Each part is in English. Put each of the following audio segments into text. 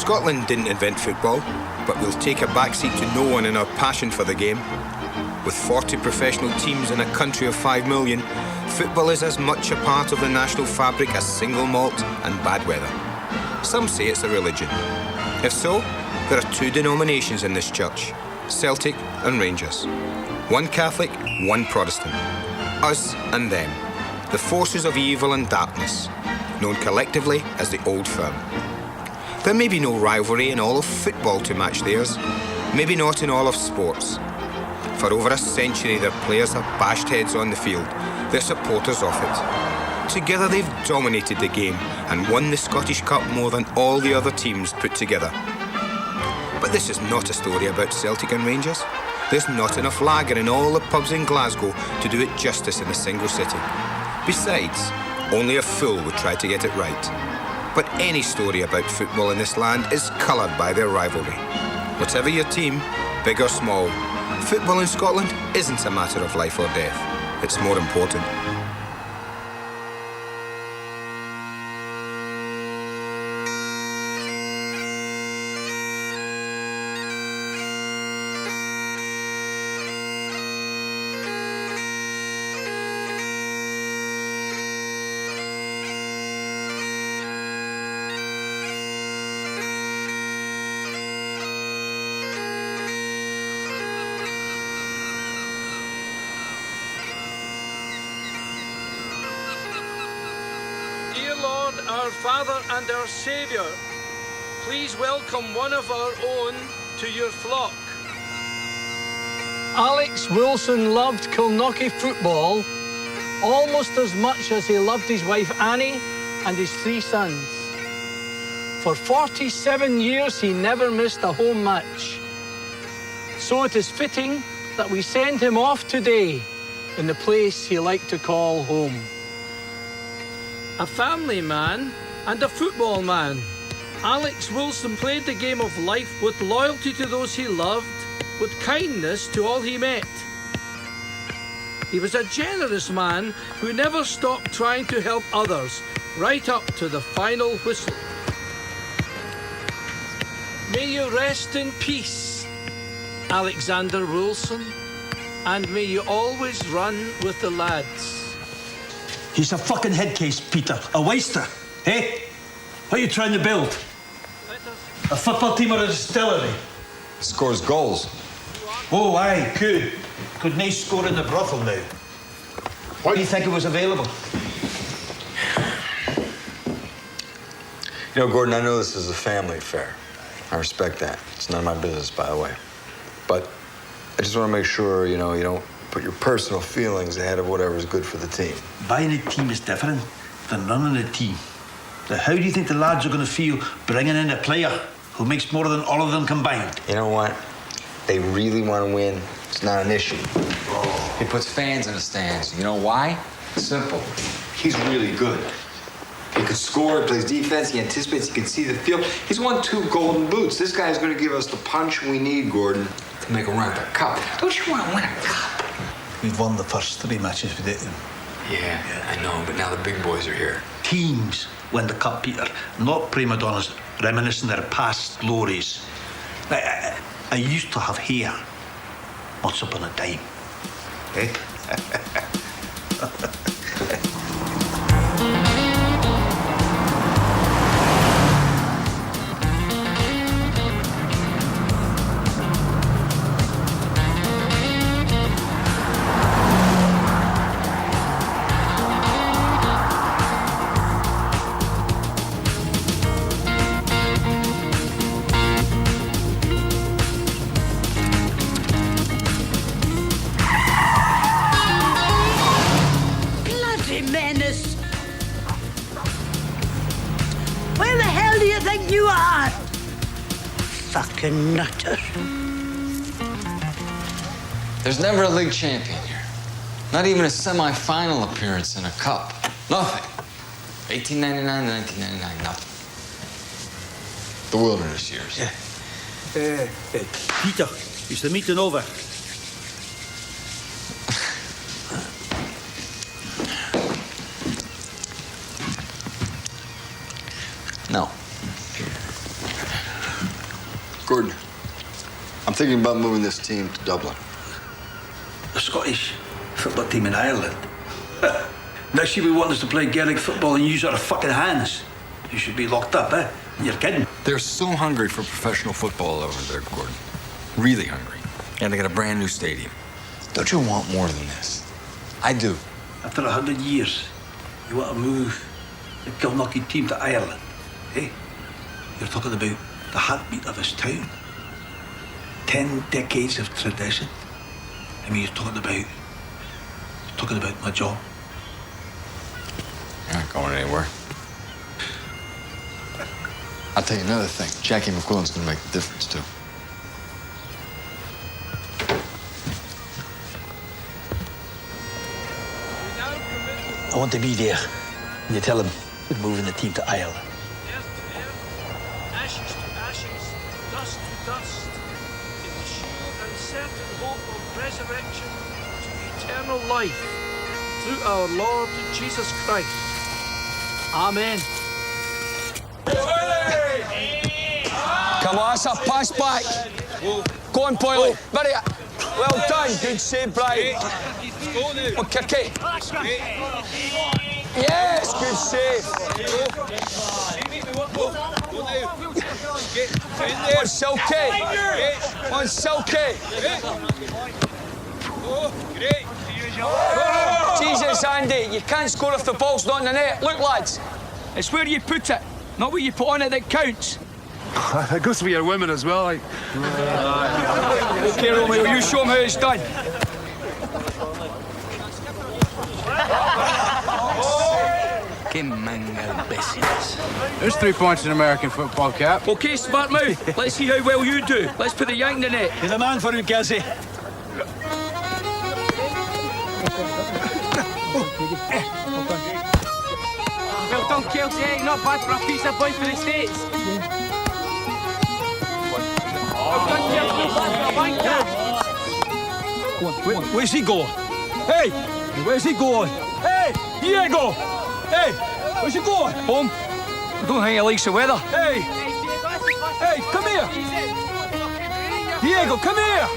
Scotland didn't invent football, but we'll take a backseat to no one in our passion for the game. With 40 professional teams in a country of 5 million, football is as much a part of the national fabric as single malt and bad weather. Some say it's a religion. If so, there are 2 denominations in this church, Celtic and Rangers. One Catholic, one Protestant. Us and them, the forces of evil and darkness, known collectively as the Old Firm. There may be no rivalry in all of football to match theirs, maybe not in all of sports. For over a century, their players have bashed heads on the field, their supporters off it. Together they've dominated the game and won the Scottish Cup more than all the other teams put together. But this is not a story about Celtic and Rangers. There's not enough lager in all the pubs in Glasgow to do it justice in a single sitting. Besides, only a fool would try to get it right. But any story about football in this land is coloured by their rivalry. Whatever your team, big or small, football in Scotland isn't a matter of life or death. It's more important. Our Father and our Saviour, please welcome one of our own to your flock. Alex Wilson loved Kilknocky football almost as much as he loved his wife Annie and his 3 sons. For 47 years he never missed a home match. So it is fitting that we send him off today in the place he liked to call home. A family man and a football man, Alex Wilson played the game of life with loyalty to those he loved, with kindness to all he met. He was a generous man who never stopped trying to help others, right up to the final whistle. May you rest in peace, Alexander Wilson, and may you always run with the lads. He's a fucking head case, Peter. A waster, eh? What are you trying to build? A football team or a distillery? Scores goals. Oh, aye, good. Could nae score in the brothel now. Why do you think it was available? You know, Gordon, I know this is a family affair. I respect that. It's none of my business, by the way. But I just want to make sure, you know, you don't put your personal feelings ahead of whatever's good for the team. Buying a team is different than running a team. Now, how do you think the lads are going to feel bringing in a player who makes more than all of them combined? You know what? They really want to win. It's not an issue. He puts fans in the stands. You know why? Simple. He's really good. He can score, he plays defense, he anticipates, he can see the field. He's won 2 golden boots. This guy's going to give us the punch we need, Gordon, to make a run at the cup. Don't you want to win a cup? We've won the first 3 matches with it. Yeah, I know, but now the big boys are here. Teams win the cup, Peter, not prima donnas reminiscing their past glories. I used to have hair once upon a time. Eh? Fucking nutter. There's never a league champion here. Not even a semi-final appearance in a cup. Nothing. 1899 to 1999, nothing. The wilderness years. Peter, is the meeting over? No. Gordon, I'm thinking about moving this team to Dublin. The Scottish football team in Ireland. Next year we want us to play Gaelic football and use our fucking hands. You should be locked up, eh? You're kidding. They're so hungry for professional football over there, Gordon. Really hungry. And they got a brand new stadium. Don't you want more than this? I do. After 100 years, you want to move the Kilknocky team to Ireland, eh? You're talking about the heartbeat of this town. 10 decades of tradition. I mean, you're talking about my job. You're not going anywhere. I'll tell you another thing. Jackie McQuillan's gonna make the difference, too. I want to be there when you tell him we're moving the team to Ireland. Earth to earth, ashes to ashes, dust to dust, in the sure and certain hope of resurrection to eternal life, through our Lord Jesus Christ. Amen. Come on, that's a pass back. Go on, Boyle. Very well done. Good save, Brian. Okay, okay. Yes, good save. On Silky. On Silky. Jesus, Andy, you can't score if the ball's not in the net. Look, lads, it's where you put it, not what you put on it that counts. It goes with your women as well, like. Okay, Romeo, you show them how it's done. There's 3 points in American football, Cap. Okay, smart mouth, let's see how well you do. Let's put the yank in the net. You're the man for it, Gazzy. Well done, Kelsey. Not bad for a piece of boy for the States. Well done, Kelsey. Not bad for a banker. Where's he going? Hey! Where's he going? Hey! Diego! Hey! Where's he going? Home. I don't think he likes the weather. Hey! Hey, come here! Diego, come here!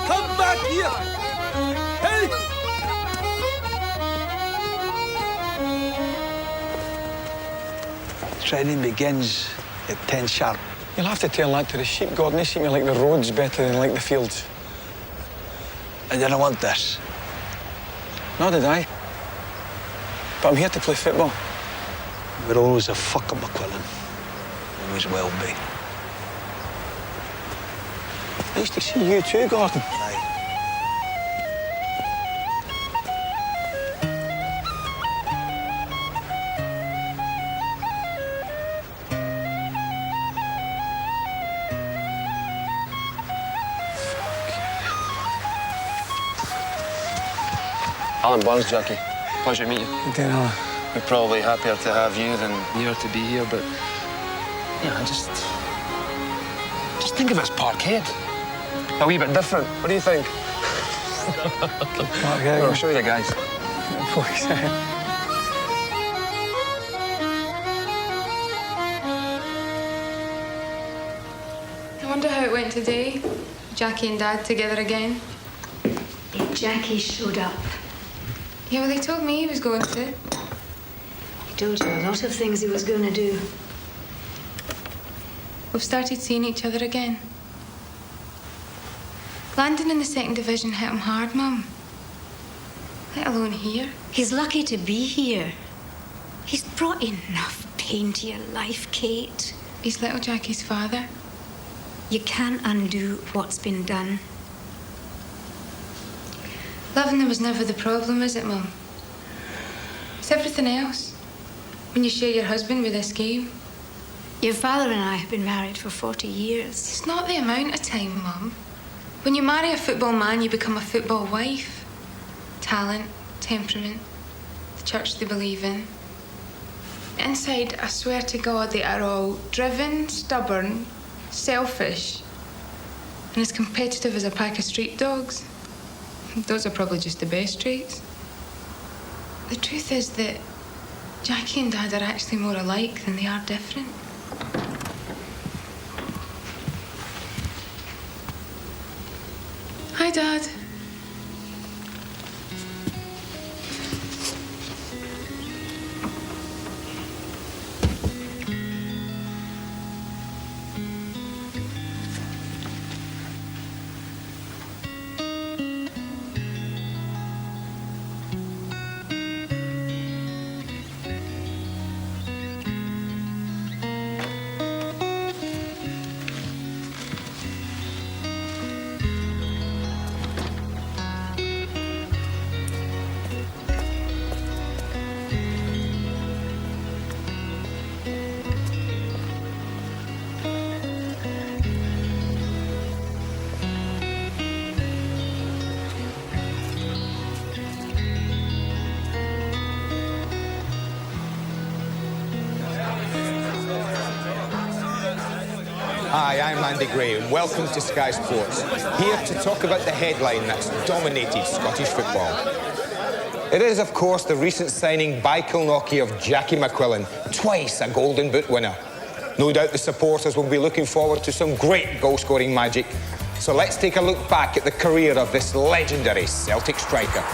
Come back here! Hey! Training begins at 10 sharp. You'll have to tell that to the sheep, Gordon. They seem to like the roads better than like the fields. I didn't want this. Nor did I. But I'm here to play football. We're always a fuck up, McQuillan. Always will be. Nice to see you too, Gordon. Aye. Alan Burns, Jackie. Pleasure to meet you. Good Alan. We're probably happier to have you than you're to be here, but yeah, just think of it as Parkhead. A wee bit different. What do you think? Parkhead. I'll show you the guys. I wonder how it went today. Jackie and Dad together again. Jackie showed up. Yeah, well, they told me he was going to. He told you a lot of things he was going to do. We've started seeing each other again. Landing in the second division hit him hard, Mum. Let alone here. He's lucky to be here. He's brought enough pain to your life, Kate. He's little Jackie's father. You can't undo what's been done. Loving them was never the problem, is it, Mum? It's everything else. When you share your husband with this game. Your father and I have been married for 40 years. It's not the amount of time, Mum. When you marry a football man, you become a football wife. Talent, temperament, the church they believe in. Inside, I swear to God, they are all driven, stubborn, selfish, and as competitive as a pack of street dogs. Those are probably just the best traits. The truth is that Jackie and Dad are actually more alike than they are different. Dad. Hi, I'm Andy Gray, and welcome to Sky Sports. Here to talk about the headline that's dominated Scottish football. It is, of course, the recent signing by Kilnockie of Jackie McQuillan, twice a Golden Boot winner. No doubt the supporters will be looking forward to some great goal-scoring magic. So let's take a look back at the career of this legendary Celtic striker.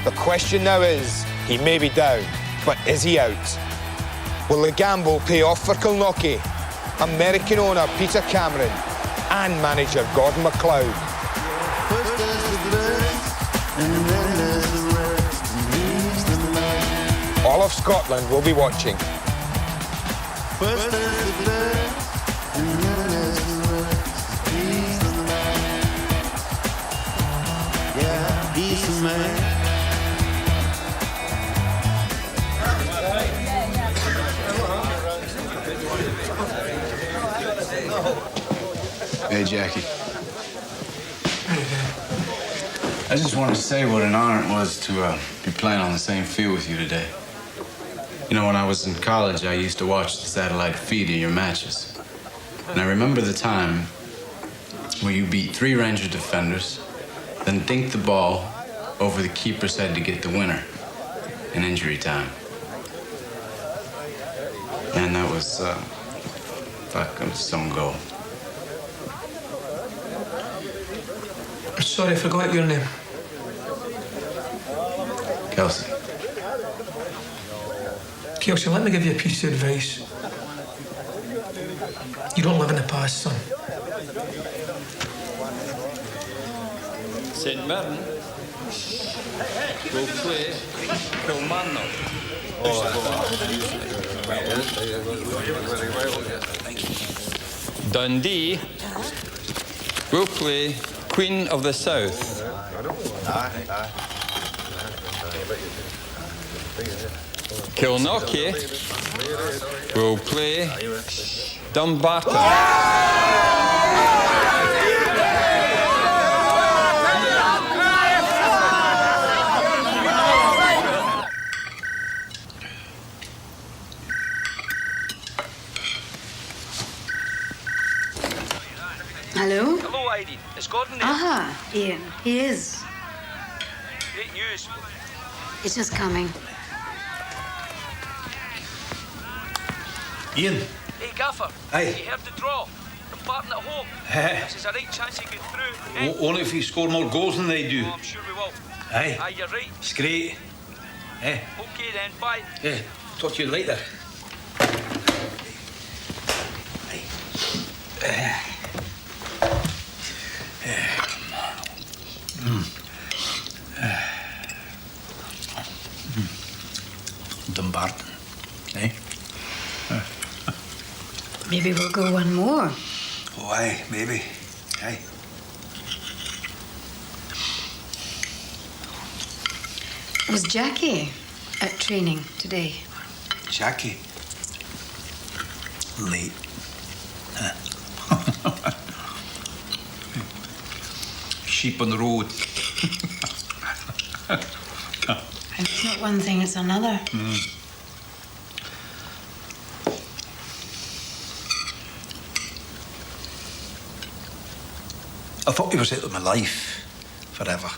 The question now is, he may be down, but is he out? Will the gamble pay off for Kilnockie? American owner Peter Cameron and manager Gordon McLeod. All of Scotland will be watching. Hey, Jackie. I just wanted to say what an honor it was to be playing on the same field with you today. You know, when I was in college, I used to watch the satellite feed of your matches. And I remember the time where you beat 3 Ranger defenders, then dinked the ball over the keeper's head to get the winner in injury time. And that was, some goal. Sorry, I forgot your name. Kelsey. Kelsey, let me give you a piece of advice. You don't live in the past, son. St. Mirren will play Kilmarnock. Dundee will play Queen of the South. Kilnockie will play Dumbarton. Hello? Hello, Heidi. Is Gordon there? Aha, Ian, he is. Great news. He's just coming. Ian. Hey, Gaffer. Aye. You heard the draw. The Barton at home. This is a right chance to get through. Eh? Only if we score more goals than they do. Oh, I'm sure we will. Aye. Aye, you're right. It's great. Eh? Okay then, bye. Eh, talk to you later. Dumbarton, eh? Maybe we'll go one more. Oh, aye, maybe. Aye. Was Jackie at training today? Jackie. Late. Sheep on the road. It's not one thing, it's another. I thought he was out of my life forever.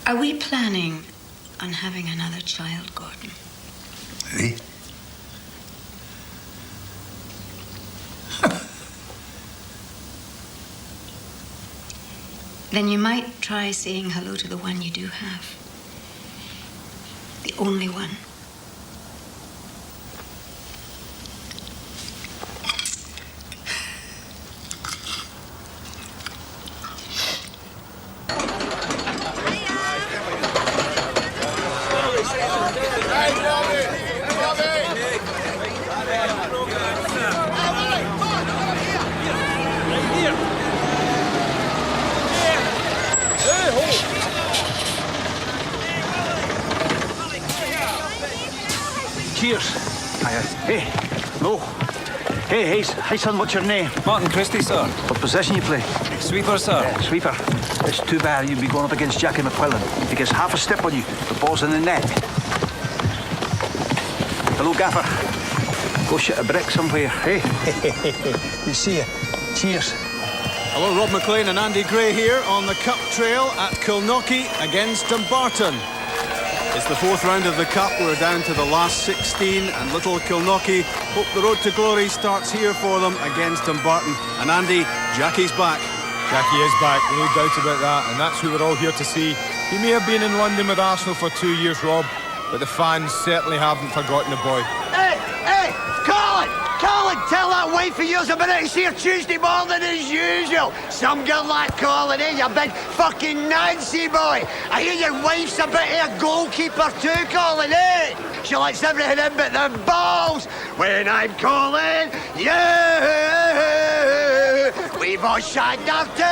Are we planning on having another child, Gordon? Eh? Then you might try saying hello to the one you do have. The only one. Cheers. Hey, no. Hey, son, what's your name? Martin Christie, sir. What position you play? Sweeper, sir. Sweeper. It's too bad you'd be going up against Jackie McQuillan. He gets half a step on you, the ball's in the net. Hello, Gaffer. Go shit a brick somewhere, hey? You see ya. Cheers. Hello, Rob McLean and Andy Gray here on the Cup Trail at Kilknocky against Dumbarton. It's the fourth round of the Cup. We're down to the last 16 and little Kilknocky hope the road to glory starts here for them against Dumbarton. And Andy, Jackie's back. Jackie is back, no doubt about that, and that's who we're all here to see. He may have been in London with Arsenal for 2 years, Rob, but the fans certainly haven't forgotten the boy. Hey, Colin, tell that wife of yours about it here Tuesday morning as usual. Some girl like Colin, eh, you big fucking Nancy boy. I hear your wife's a bit of a goalkeeper too, Colin, eh? She likes everything in but the balls. When I'm calling you, we've all shagged our two.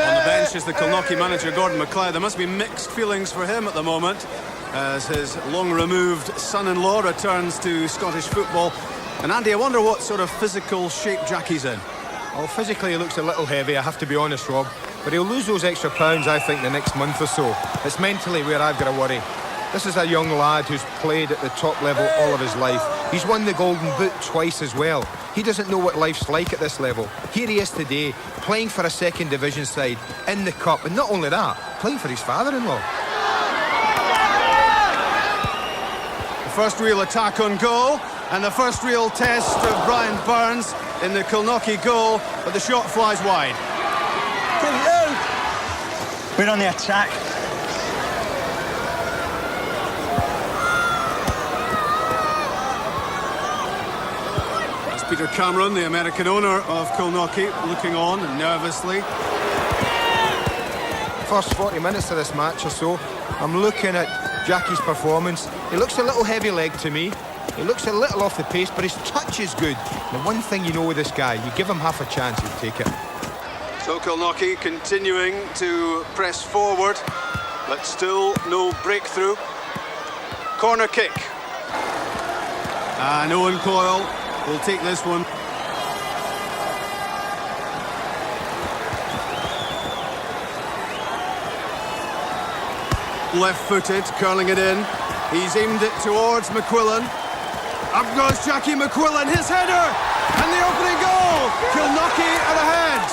On the bench is the Kilknocky manager, Gordon McLeod. There must be mixed feelings for him at the moment as his long-removed son-in-law returns to Scottish football. And Andy, I wonder what sort of physical shape Jackie's in. Well, physically he looks a little heavy, I have to be honest, Rob. But he'll lose those extra pounds, I think, the next month or so. It's mentally where I've got to worry. This is a young lad who's played at the top level all of his life. He's won the Golden Boot twice as well. He doesn't know what life's like at this level. Here he is today, playing for a second division side in the Cup. And not only that, playing for his father-in-law. The first real attack on goal. And the first real test of Brian Burns in the Kilknocky goal, but the shot flies wide. We're on the attack. That's Peter Cameron, the American owner of Kilknocky, looking on nervously. First 40 minutes of this match or so, I'm looking at Jackie's performance. He looks a little heavy-legged to me. He looks a little off the pace, but his touch is good. The one thing you know with this guy, you give him half a chance, he'll take it. So Kilknocky continuing to press forward, but still no breakthrough. Corner kick. And Owen Coyle will take this one. Left-footed, curling it in. He's aimed it towards McQuillan. Up goes Jackie McQuillan, his header! And the opening goal! Kilknocky are ahead!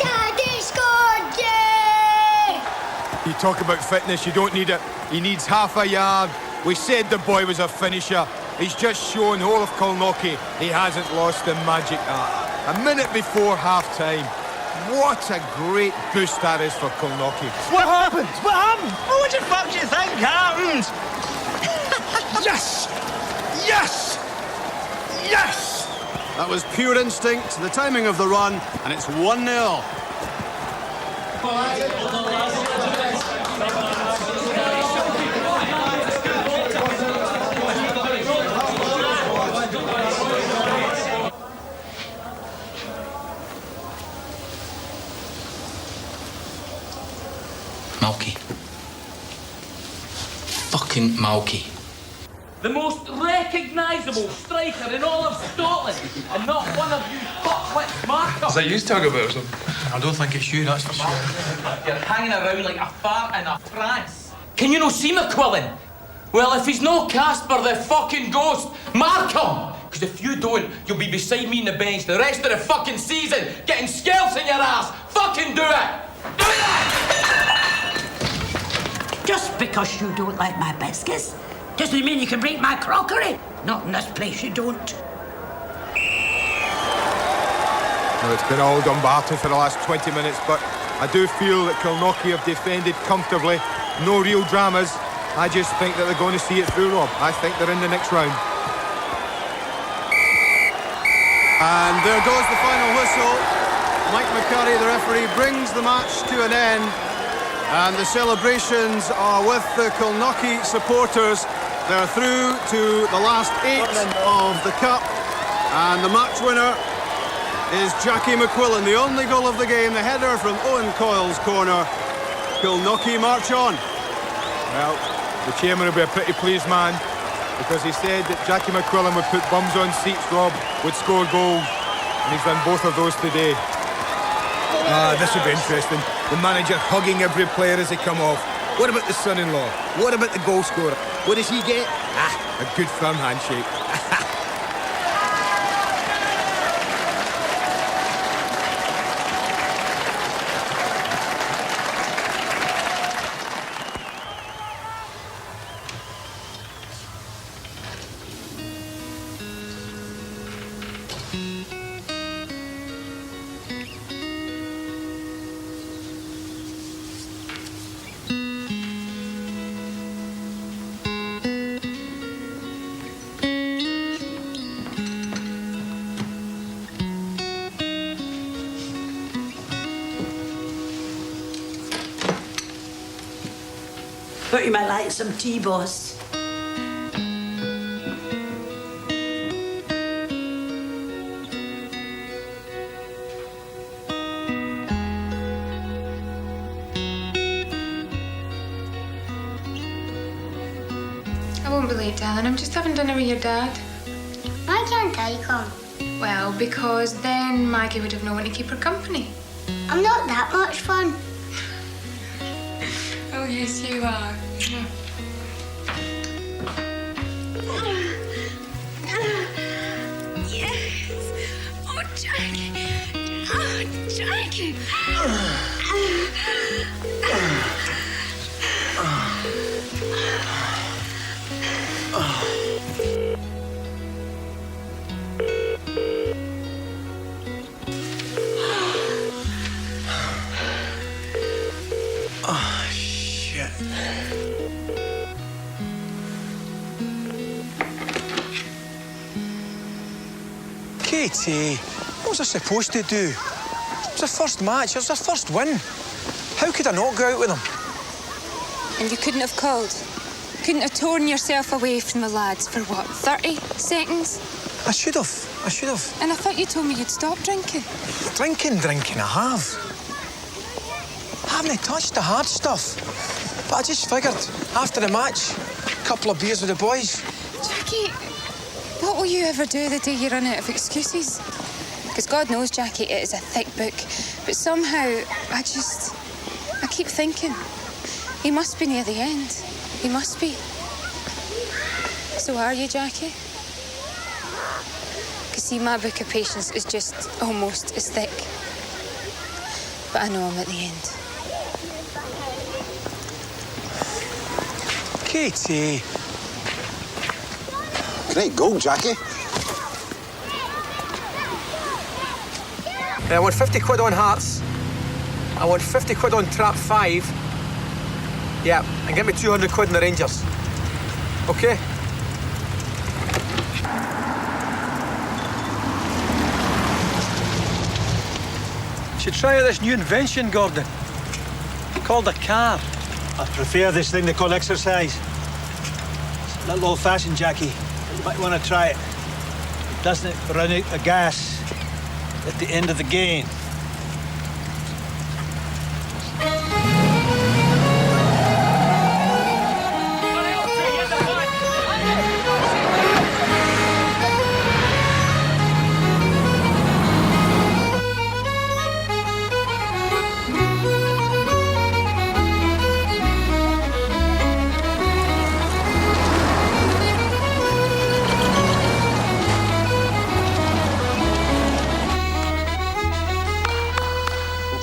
Daddy scored, yeah! You talk about fitness, you don't need it. He needs half a yard. We said the boy was a finisher. He's just shown all of Kilknocky he hasn't lost the magic art. A minute before half-time. What a great boost that is for Kilknocky. What happened? What happened? What the fuck do you think happened? Yes! Yes! Yes! That was pure instinct, the timing of the run, and it's 1-0. Malky. Fucking Malky. The most recognisable striker in all of Scotland, and not one of you fuckwits Markham. Is that you talking about or something? I don't think it's you, that's for sure. You're hanging around like a fart in a trance. Can you no see McQuillan? Well, if he's no Casper the fucking ghost, mark him! Because if you don't, you'll be beside me in the bench the rest of the fucking season, getting scalps in your ass. Fucking do it! Do that! Just because you don't like my biscuits doesn't mean you can break my crockery. Not in this place, you don't. Well, it's been all Dumbarton for the last 20 minutes, but I do feel that Kilnockie have defended comfortably. No real dramas. I just think that they're going to see it through, Rob. I think they're in the next round. And there goes the final whistle. Mike McCurry, the referee, brings the match to an end. And the celebrations are with the Kilnockie supporters. They're through to the last 8 of the Cup. And the match winner is Jackie McQuillan. The only goal of the game, the header from Owen Coyle's corner. Kilnockie march on. Well, the chairman will be a pretty pleased man, because he said that Jackie McQuillan would put bums on seats, Rob, would score goals, and he's done both of those today. This will be interesting. The manager hugging every player as they come off. What about the son-in-law? What about the goal scorer? What does he get? A good firm handshake. Thought you might like some tea, boss. I won't be late, darling. I'm just having dinner with your dad. Why can't I come? Well, because then Maggie would have no one to keep her company. I'm not that much fun. Oh, yes, you are. Yes. Oh, Jackie. Oh, Jackie. Oh, shit. Katie, what was I supposed to do? It was our first match, it was our first win. How could I not go out with him? And you couldn't have called? Couldn't have torn yourself away from the lads for what, 30 seconds? I should have. And I thought you told me you'd stop drinking. Drinking, I have. I haven't touched the hard stuff. But I just figured, after the match, a couple of beers with the boys. Jackie, what will you ever do the day you run out of excuses? Because God knows, Jackie, it is a thick book. But somehow, I keep thinking, he must be near the end. He must be. So are you, Jackie? Because see, my book of patience is just almost as thick. But I know I'm at the end. Katie. Great goal, Jackie. I want 50 quid on Hearts. I want 50 quid on Trap 5. Yeah, and get me 200 quid in the Rangers. Okay? should try out this new invention, Gordon. Called a car. I prefer this thing they call exercise. It's a little old-fashioned, Jackie. You might want to try it. Doesn't it run out the gas at the end of the game?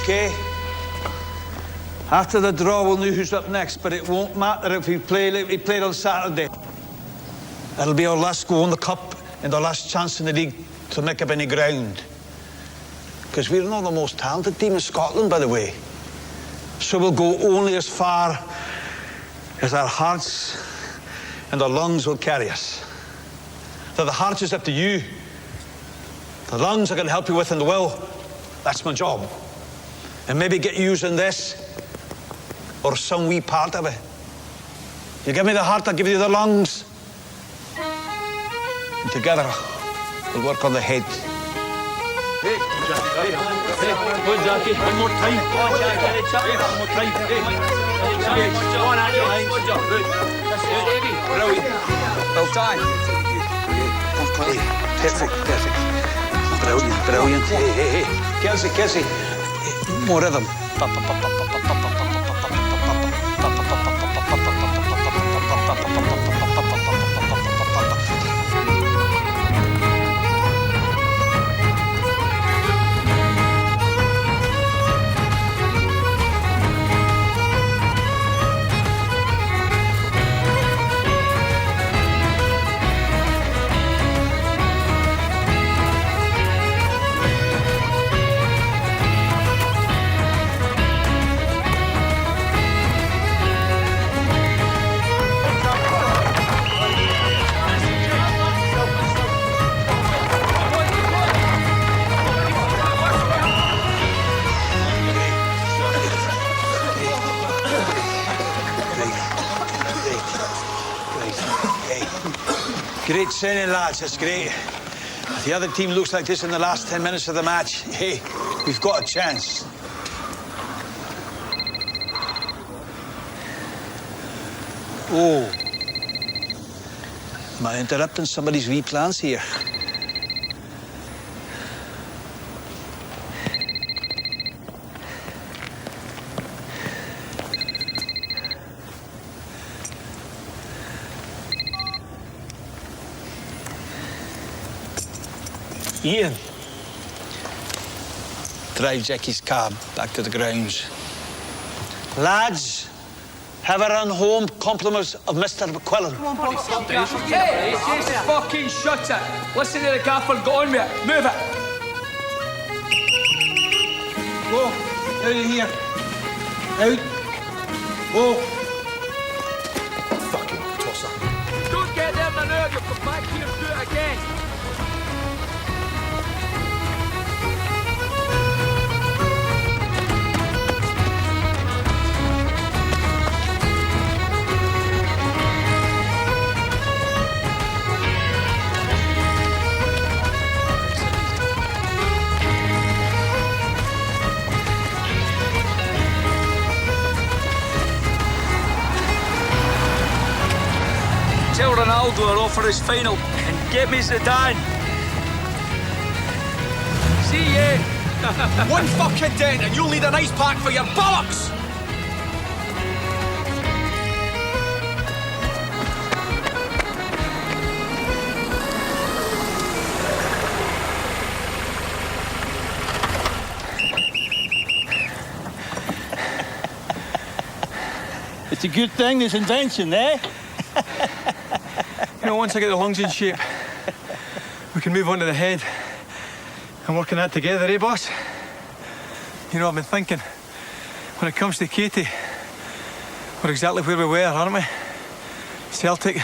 Okay. After the draw, we'll know who's up next, but it won't matter if we play like we played on Saturday. It'll be our last go on the cup and our last chance in the league to make up any ground. Because we're not the most talented team in Scotland, by the way. So we'll go only as far as our hearts and our lungs will carry us. So the hearts is up to you. The lungs I can help you with, and the will, that's my job. And maybe get using this or some wee part of it. You give me the heart, I'll give you the lungs. And together, we'll work on the head. Hey, Jackie. Hey, go on, Jackie. One more time. Go on, Jackie. Hey, one more time. Hey, go on, Andy. Good job. Good. That's it, Davey. Brilliant. Well done. Perfect, perfect. Brilliant, brilliant. Hey. Kelsey. More rhythm. Great training, lads. That's great. If the other team looks like this in the last 10 minutes of the match, hey, we've got a chance. Oh. Am I interrupting somebody's wee plans here? Ian, drive Jackie's cab back to the grounds. Lads, have a run home. Compliments of Mr. McQuillan. Hey, just fucking shut it. Listen to the gaffer, go on with it. Move it. Go, out of here. Out. Go. Fucking tosser. Don't get there now, you'll come back here and do it again. Tell Ronaldo I'll offer his final and get me Zidane. See ya. One fucking dent and you'll need an ice pack for your bollocks! It's a good thing, this invention, eh? You know, once I get the lungs in shape, we can move on to the head and work on that together, eh, boss? You know, I've been thinking, when it comes to Katie, we're exactly where we were, aren't we? Celtic,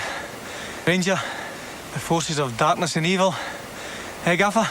Ranger, the forces of darkness and evil. Eh, Gaffer?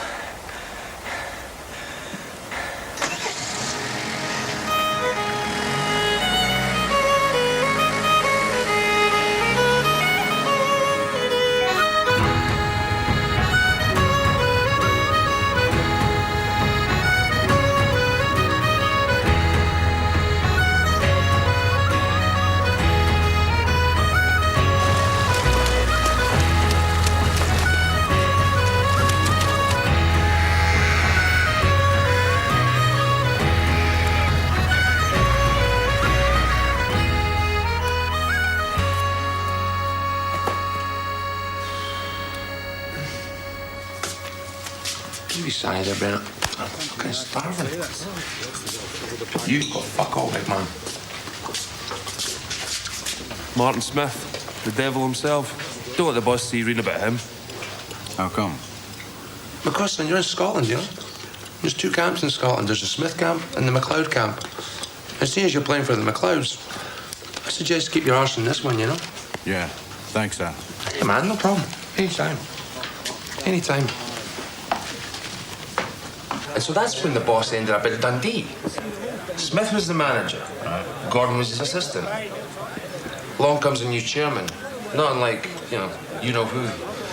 sorry there, Brennan. I'm fucking starving. You got fuck all, big man. Martin Smith, the devil himself. Don't let the boss see you reading about him. How come? Because, son, you're in Scotland, you know? There's 2 camps in Scotland. There's the Smith camp and the MacLeod camp. And seeing as you're playing for the MacLeods, I suggest keep your arse in this one, you know? Yeah, thanks, Al. Hey, man, no problem. Anytime. Anytime. And so that's when the boss ended up at Dundee. Smith was the manager. Gordon was his assistant. Along comes a new chairman. Not unlike, you know who.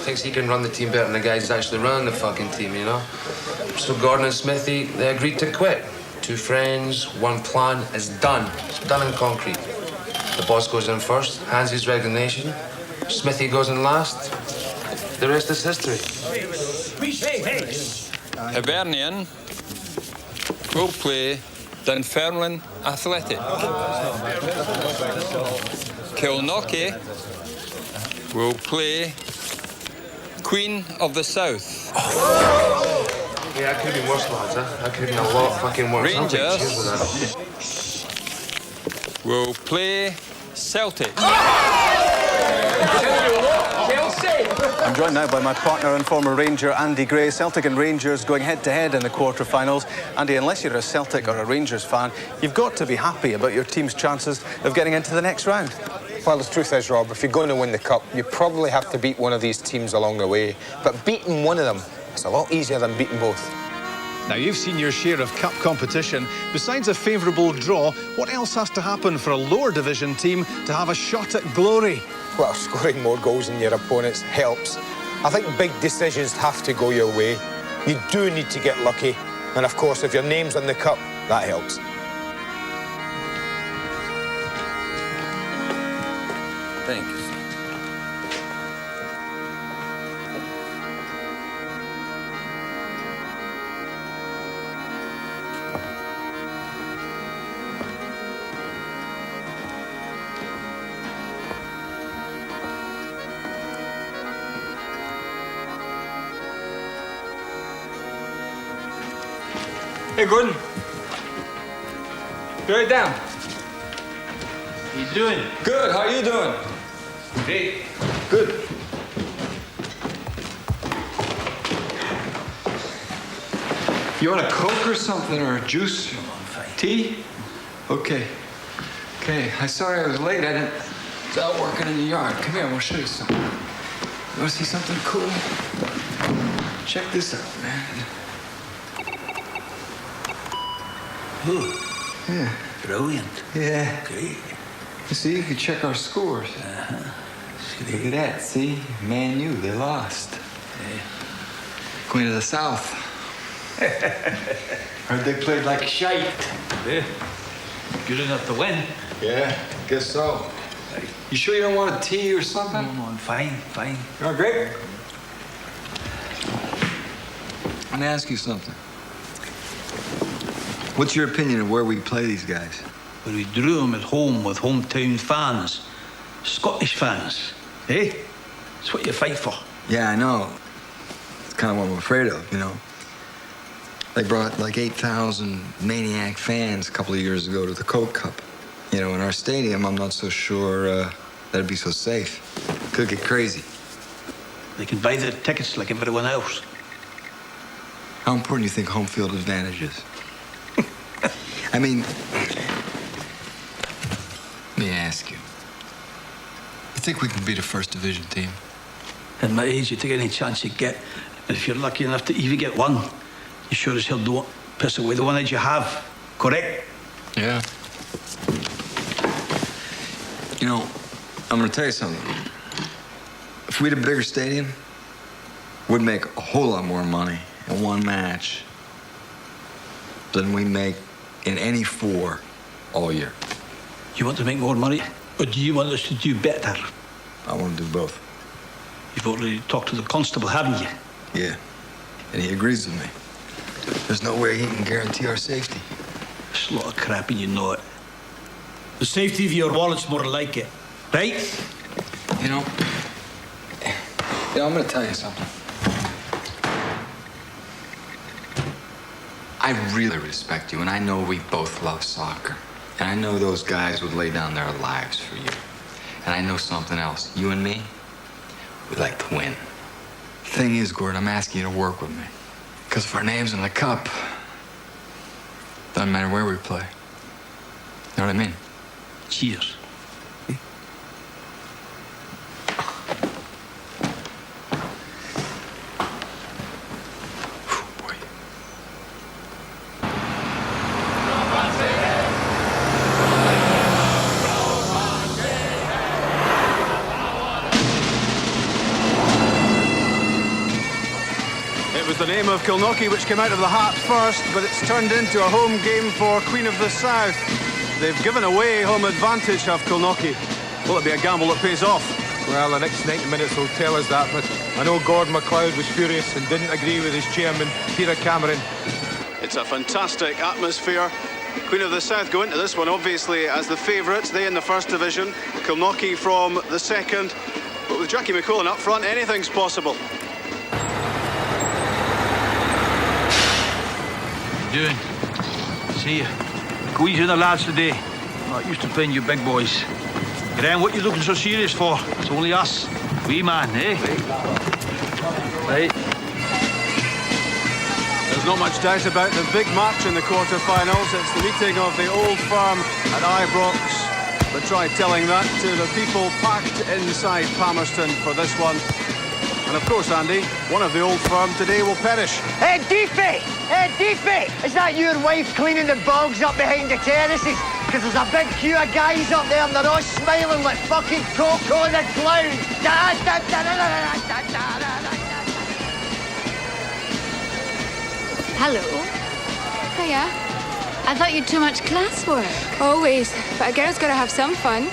Thinks he can run the team better than the guys who's actually running the fucking team, you know? So Gordon and Smithy, they agreed to quit. 2 friends, 1 plan, it's done. It's done in concrete. The boss goes in first, hands his resignation. Smithy goes in last. The rest is history. Hibernian will play Dunfermline Athletic. Kilnockie will play Queen of the South. Yeah, that could have been worse, lads, huh? That could have been a lot fucking worse. Rangers will play Celtic. I'm joined now by my partner and former Ranger, Andy Gray. Celtic and Rangers going head-to-head in the quarter-finals. Andy, unless you're a Celtic or a Rangers fan, you've got to be happy about your team's chances of getting into the next round. Well, the truth is, Rob, if you're going to win the Cup, you probably have to beat one of these teams along the way. But beating one of them is a lot easier than beating both. Now, you've seen your share of cup competition. Besides a favourable draw, what else has to happen for a lower division team to have a shot at glory? Well, scoring more goals than your opponents helps. I think big decisions have to go your way. You do need to get lucky. And, of course, if your name's on the Cup, that helps. Thank you. Hey, Gordon. You right down. How you doing? Good. How you doing? Great. Good. You want a Coke or something, or a juice? Tea? Okay. Okay, I'm sorry I was late. I was out working in the yard. Come here, I want to show you something. You want to see something cool? Check this out, man. Ooh. Yeah. Brilliant. Yeah. Great. You see, you can check our scores. Look at that, see? Man U, they lost. Yeah. Queen of the South. Heard they played like shite. Yeah. Good enough to win. Yeah, guess so. You sure you don't want a tea or something? No, I'm fine, fine. You're great. I'm gonna ask you something. What's your opinion of where we play these guys? Well, we drew them at home with hometown fans. Scottish fans. Eh? That's what you fight for. Yeah, I know. It's kind of what I'm afraid of, you know. They brought like 8,000 maniac fans a couple of years ago to the Coke Cup. You know, in our stadium, I'm not so sure that'd be so safe. Could get crazy. They can buy the tickets like everyone else. How important do you think home field advantage is? I mean, let me ask you. You think we can beat a first division team? At my age, you take any chance you get. And if you're lucky enough to even get one, you sure as hell don't piss away the one that you have. Correct? Yeah. You know, I'm gonna tell you something. If we had a bigger stadium, we'd make a whole lot more money in one match than we make in any 4 all year. You want to make more money, or do you want us to do better? I want to do both. You've already talked to the constable, haven't you? Yeah, and he agrees with me. There's no way he can guarantee our safety. It's a lot of crap and you know it. The safety of your wallet's more like it, right? You know, I'm gonna tell you something. I really respect you, and I know we both love soccer. And I know those guys would lay down their lives for you. And I know something else. You and me, we like to win. Thing is, Gord, I'm asking you to work with me. Because if our name's in the cup, doesn't matter where we play. You know what I mean? Cheers. It was the name of Kilnockie which came out of the hat first, but it's turned into a home game for Queen of the South. They've given away home advantage, have Kilnockie. Will it be a gamble that pays off? Well, the next 90 minutes will tell us that, but I know Gordon MacLeod was furious and didn't agree with his chairman, Peter Cameron. It's a fantastic atmosphere. Queen of the South go into this one, obviously, as the favourites. They in the first division, Kilnockie from the second. But with Jackie McQuillan up front, anything's possible. Doing? See you. Go easy on the lads today. Not used to playing you big boys. Graham, what you looking so serious for? It's only us. Wee man, eh? Right. There's not much doubt about the big match in the quarter-finals. It's the meeting of the Old Firm at Ibrox. But try telling that to the people packed inside Palmerston for this one. And of course, Andy, one of the Old Firm today will perish. Hey, Deefy! Hey, Deefy! Is that your wife cleaning the bogs up behind the terraces? Because there's a big queue of guys up there and they're all smiling like fucking Coco the Clown. Hello. Hiya. I thought you'd too much classwork. Always. But a girl's got to have some fun.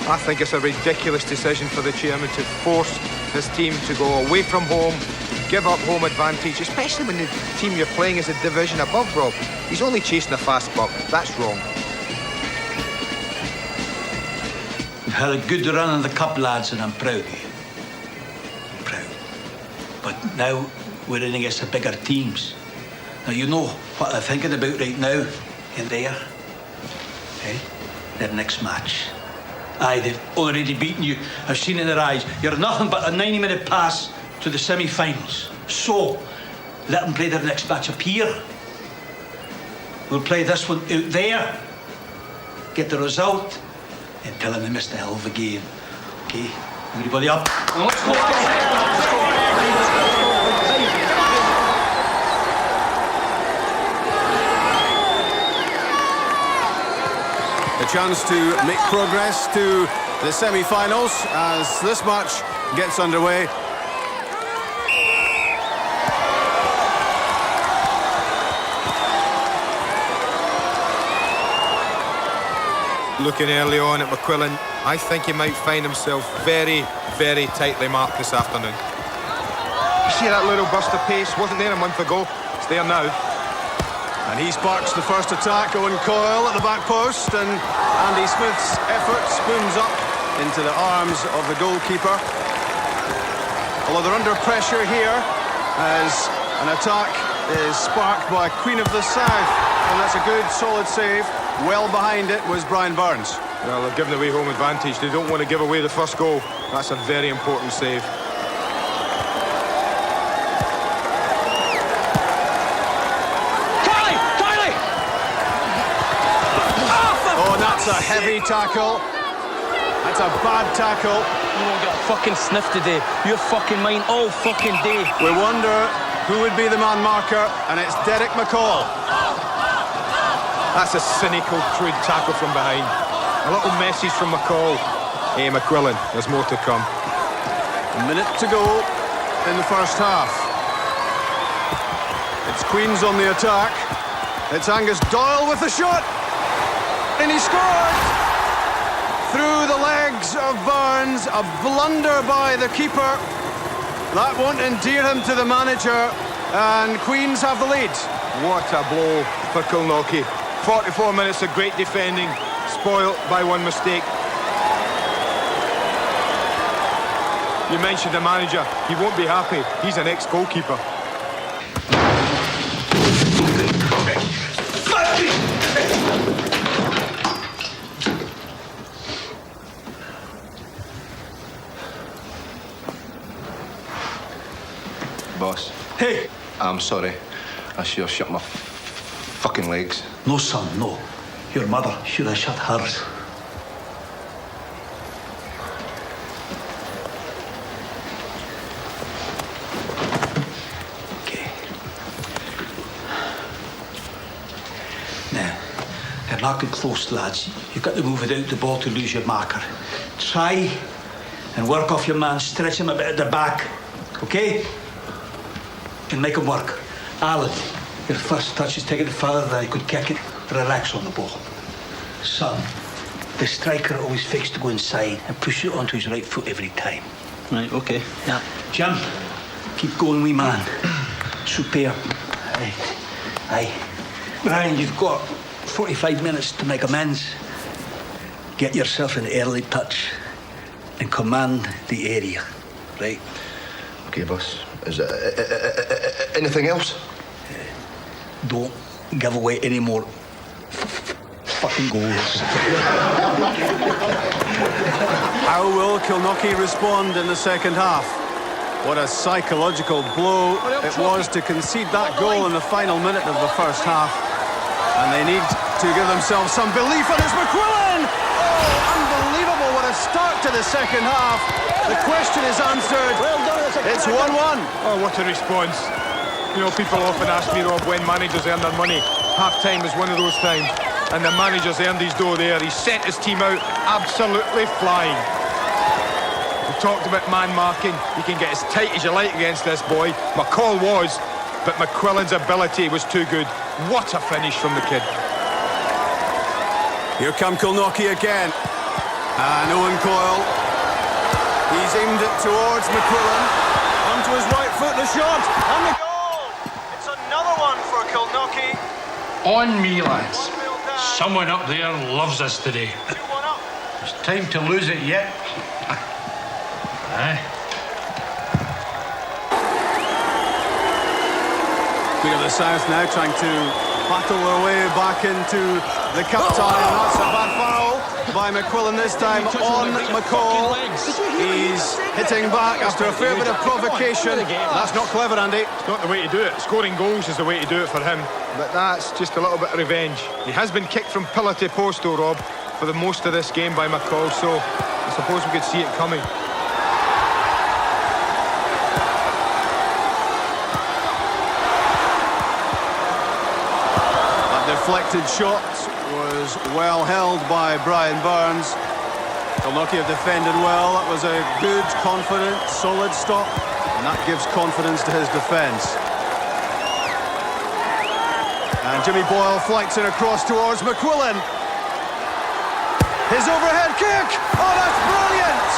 I think it's a ridiculous decision for the chairman to force his team to go away from home, give up home advantage, especially when the team you're playing is a division above, Rob. He's only chasing a fast buck. That's wrong. You've had a good run in the cup, lads, and I'm proud of you. I'm proud. But now we're in against the bigger teams. Now, you know what they're thinking about right now in there. Eh? Their next match. Aye, they've already beaten you. I've seen it in their eyes. You're nothing but a 90-minute pass to the semi-finals. So, let them play their next match up here. We'll play this one out there. Get the result. And tell them they missed a hell of a game. Okay? Everybody up. Now let's go. Let's go. A chance to make progress to the semi-finals as this match gets underway. Looking early on at McQuillan, I think he might find himself very, very tightly marked this afternoon. You see that little burst of pace? Wasn't there a month ago. It's there now. And he sparks the first attack. Owen Coyle at the back post, and Andy Smith's effort spoons up into the arms of the goalkeeper. Although they're under pressure here as an attack is sparked by Queen of the South, and that's a good solid save. Well behind it was Brian Burns. Well, they've given away home advantage. They don't want to give away the first goal. That's a very important save. That's a heavy tackle. That's a bad tackle. You won't get a fucking sniff today. You're fucking mine all fucking day. We wonder who would be the man marker, and it's Derek McCall. That's a cynical, crude tackle from behind. A little message from McCall. Hey, McQuillan, there's more to come. A minute to go in the first half. It's Queens on the attack. It's Angus Doyle with the shot. And he scored! Through the legs of Burns, a blunder by the keeper. That won't endear him to the manager, and Queens have the lead. What a blow for Kilnockie. 44 minutes of great defending, spoilt by one mistake. You mentioned the manager. He won't be happy. He's an ex-goalkeeper. Hey! I'm sorry. I should have shut my fucking legs. No, son, no. Your mother should have shut hers. They're not good close, lads. You've got to move without the ball to lose your marker. Try and work off your man. Stretch him a bit at the back. Okay? And make him work. Alan, your first touch is taking it further than you could kick it. Relax on the ball. Son, the striker always fixed to go inside and push it onto his right foot every time. Right, okay. Yeah. Jim, keep going, wee man. Superb. Right. Aye. Brian, you've got 45 minutes to make amends. Get yourself an early touch and command the area, right? Okay, boss. Is there anything else? Don't give away any more fucking goals. How will Kilnockie respond in the second half? What a psychological blow it was to concede that goal in the final minute of the first half. And they need to give themselves some belief, and it's McQuillan! Oh, unbelievable, what a start to the second half. The question is answered. It's 1-1. Oh, what a response. You know, people often ask me, Rob, when managers earn their money. Half-time is one of those times. And the manager's earned his dough there. He sent his team out absolutely flying. We talked about man marking. You can get as tight as you like against this boy. McCall was, but McQuillan's ability was too good. What a finish from the kid. Here come Kilnockie again. And Owen Coyle. He's aimed it towards McQuillan. Onto his right foot, the shot. And the goal! It's another one for Kilnockie. On me, lads. Someone up there loves us today. It's time to lose it yet. Aye. Queen of the South now trying to battle their way back into the cup tie, and that's a bad foul by McQuillan this time on McCall. He's hitting back after a fair bit of provocation. That's not clever, Andy. It's not the way to do it. Scoring goals is the way to do it for him. But that's just a little bit of revenge. He has been kicked from pillar to post, though, Rob, for the most of this game by McCall, so I suppose we could see it coming. Deflected shot was well held by Brian Burns. Kilnockie have defended well. That was a good, confident, solid stop, and that gives confidence to his defence. And Jimmy Boyle flights it across towards McQuillan. His overhead kick! Oh, that's brilliant!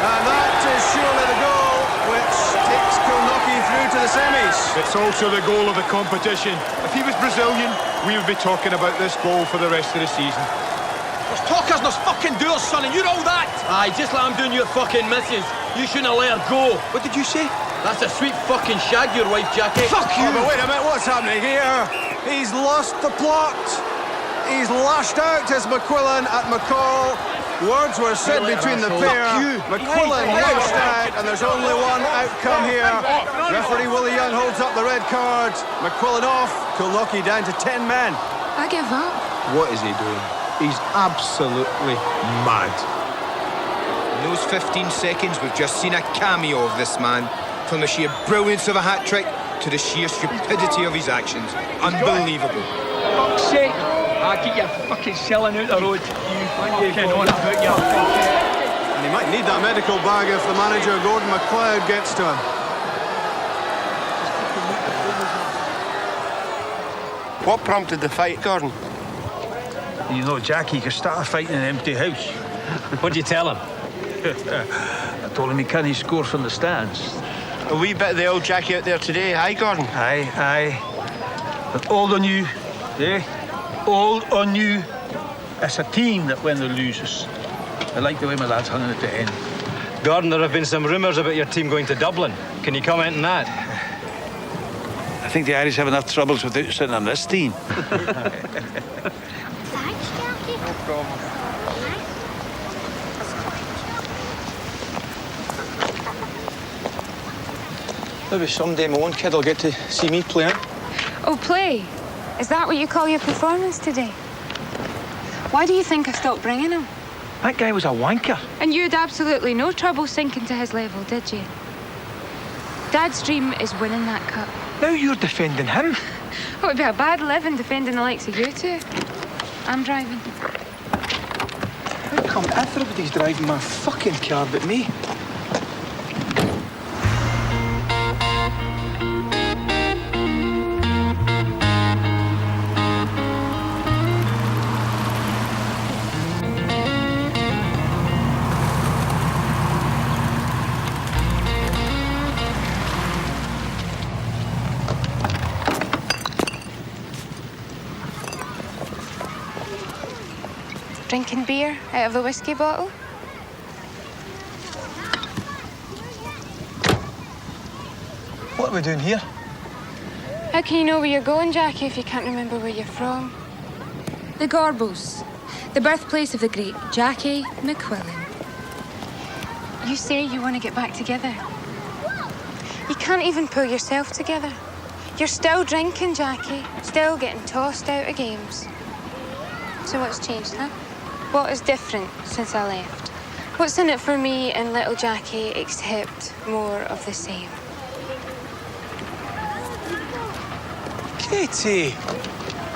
And that is surely the goal which takes Kilnockie through to the semis. It's also the goal of the competition. If he was Brazilian, we would be talking about this goal for the rest of the season. There's talkers and there's fucking doers, son, and you're all that! Aye, just like I'm doing your fucking missus. You shouldn't have let her go. What did you say? That's a sweet fucking shag, your wife, Jackie. Fuck you! Oh, but wait a minute, what's happening here? He's lost the plot. He's lashed out as McQuillan at McCall. Words were said between the pair. McQuillan lashed out, and there's only one outcome here. Referee Willie Young holds up the red card. McQuillan off. Kilnockie down to 10 men. I give up. What is he doing? He's absolutely mad. In those 15 seconds, we've just seen a cameo of this man. From the sheer brilliance of a hat-trick to the sheer stupidity of his actions. Unbelievable. Fuck's sake. I get your fucking selling out the road. You fucking on about your fucking... And he might need that medical bag if the manager, Gordon McLeod, gets to him. What prompted the fight, Gordon? You know, Jackie could start a fight in an empty house. What'd you tell him? I told him he can't score from the stands. A wee bit of the old Jackie out there today, aye, Gordon? Aye, aye. But all on you, eh? All on you. It's a team that wins or loses. I like the way my lad's hung at the end. Gordon, there have been some rumours about your team going to Dublin. Can you comment on that? I think the Irish have enough troubles without sitting on this team. No problem. Maybe someday my own kid will get to see me playing. Oh, play? Is that what you call your performance today? Why do you think I stopped bringing him? That guy was a wanker. And you had absolutely no trouble sinking to his level, did you? Dad's dream is winning that cup. Now you're defending him. Oh, it'd be a bad living defending the likes of you two. I'm driving. How come everybody's driving my fucking car but me? Drinking beer out of a whiskey bottle? What are we doing here? How can you know where you're going, Jackie, if you can't remember where you're from? The Gorbals, the birthplace of the great Jackie McQuillan. You say you want to get back together. You can't even pull yourself together. You're still drinking, Jackie, still getting tossed out of games. So what's changed, huh? What is different since I left? What's in it for me and little Jackie except more of the same? Katie,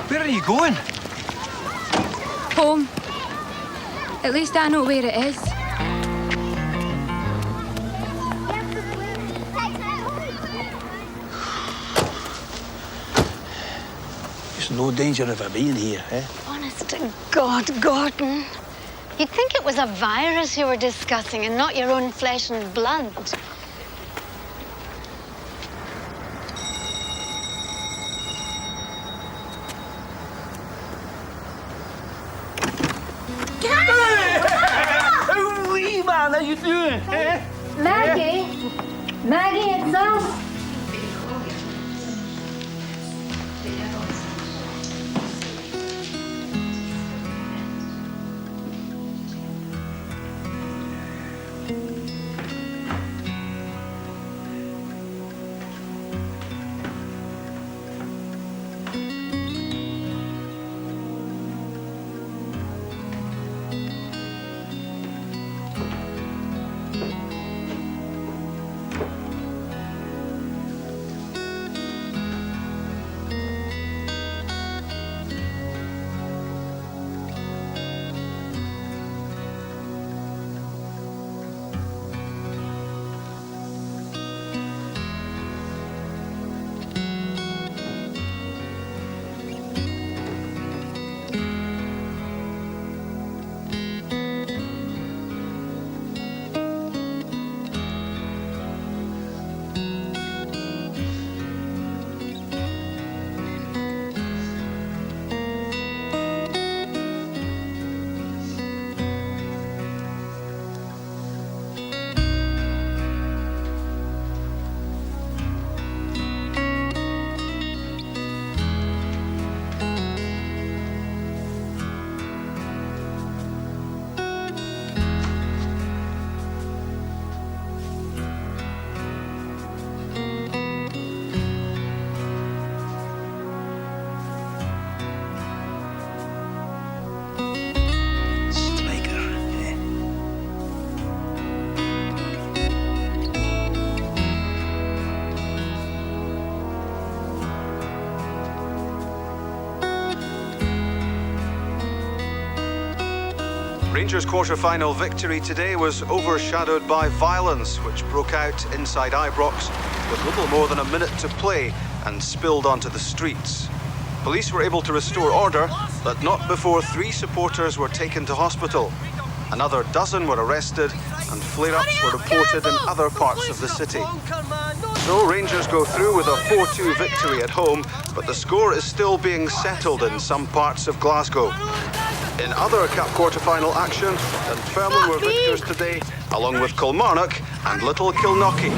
where are you going? Home. At least I know where it is. There's no danger of her being here, eh? Honest to God, Gordon. You'd think it was a virus you were discussing and not your own flesh and blood. Oh, wee man, how you doing? Eh? Maggie? Maggie, it's us. Rangers' quarter-final victory today was overshadowed by violence, which broke out inside Ibrox with little more than a minute to play and spilled onto the streets. Police were able to restore order, but not before 3 supporters were taken to hospital. Another dozen were arrested, and flare-ups were reported in other parts of the city. So Rangers go through with a 4-2 victory at home, but the score is still being settled in some parts of Glasgow. In other Cup quarter-final action, Dunfermline were victors today, along with Kilmarnock and Little Kilnockie.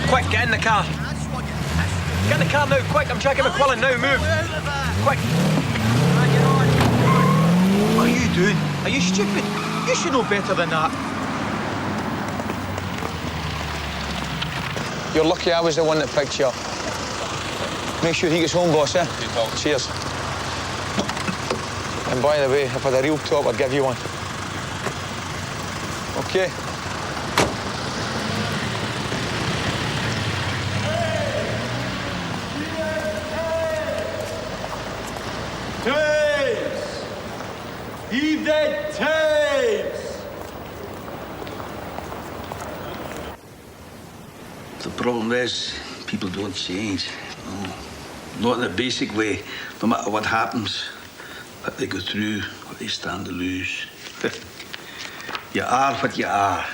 Quick, get in the car. Get in the car now, quick. I'm checking McQuillan now. Move. Quick. What are you doing? Are you stupid? You should know better than that. You're lucky I was the one that picked you up. Make sure he gets home, boss, eh? Cheers. And by the way, if I had a real top, I'd give you one. Okay. Tapes! He that tapes! The problem is, people don't change. No. Not in a basic way, no matter what happens, what they go through, what they stand to lose. You are what you are.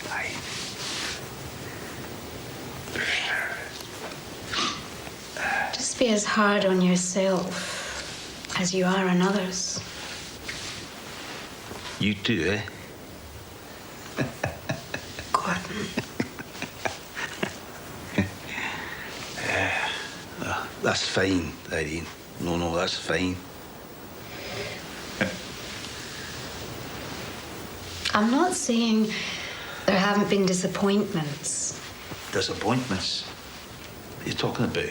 Aye. Just be as hard on yourself as you are on others. You too, eh? That's fine, Irene. No, that's fine. I'm not saying there haven't been disappointments. Disappointments? What are you talking about?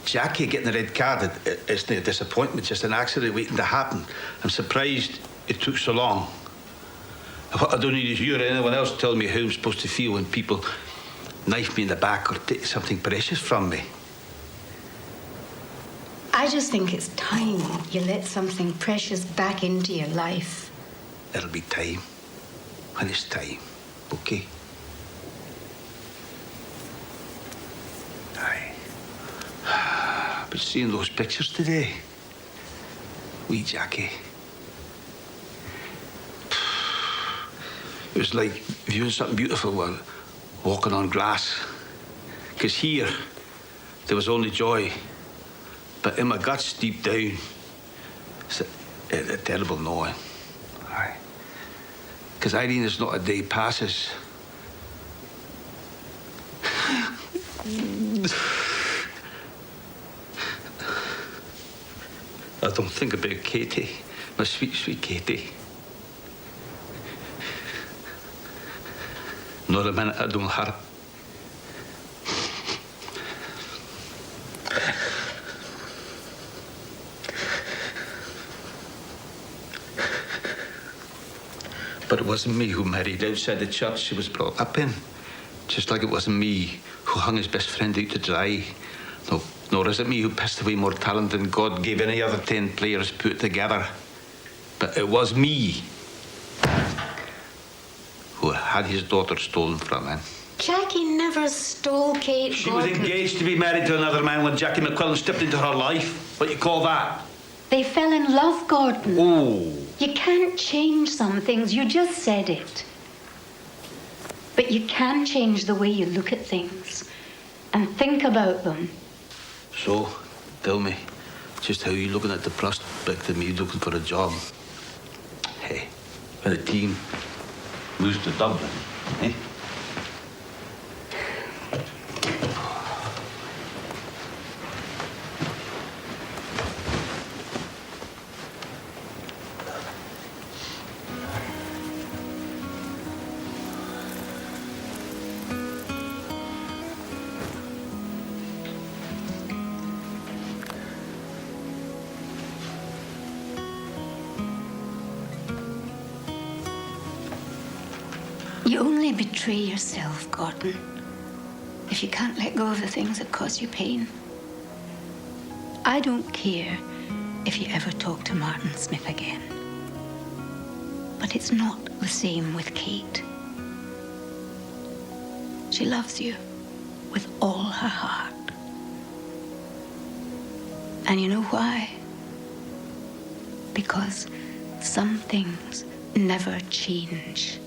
Jackie getting the red card isn't a disappointment, just an accident waiting to happen. I'm surprised it took so long. What I don't need is you or anyone else telling me how I'm supposed to feel when people knife me in the back or take something precious from me. I just think it's time you let something precious back into your life. It'll be time. When it's time, okay? Aye. But seeing those pictures today, wee Jackie, it was like viewing something beautiful while walking on grass. Because here, there was only joy. But in my guts, deep down, it's a terrible knowing. Aye. Because Irene, there's not a day passes. I don't think about Katie, my sweet, sweet Katie. Not a minute I don't hurt. But it wasn't me who married outside the church she was brought up in. Just like it wasn't me who hung his best friend out to dry. No, nor is it me who pissed away more talent than God gave any other 10 players put together. But it was me who had his daughter stolen from him. Jackie never stole Kate She was Gordon. engaged to be married to another man when Jackie McQuillan stepped into her life. What you call that? They fell in love, Gordon. Oh. You can't change some things. You just said it. But you can change the way you look at things and think about them. So, tell me, just how you looking at the prospect of me looking for a job? Hey, when a team moves to Dublin, eh? You only betray yourself, Gordon, if you can't let go of the things that cause you pain. I don't care if you ever talk to Martin Smith again. But it's not the same with Kate. She loves you with all her heart. And you know why? Because some things never change.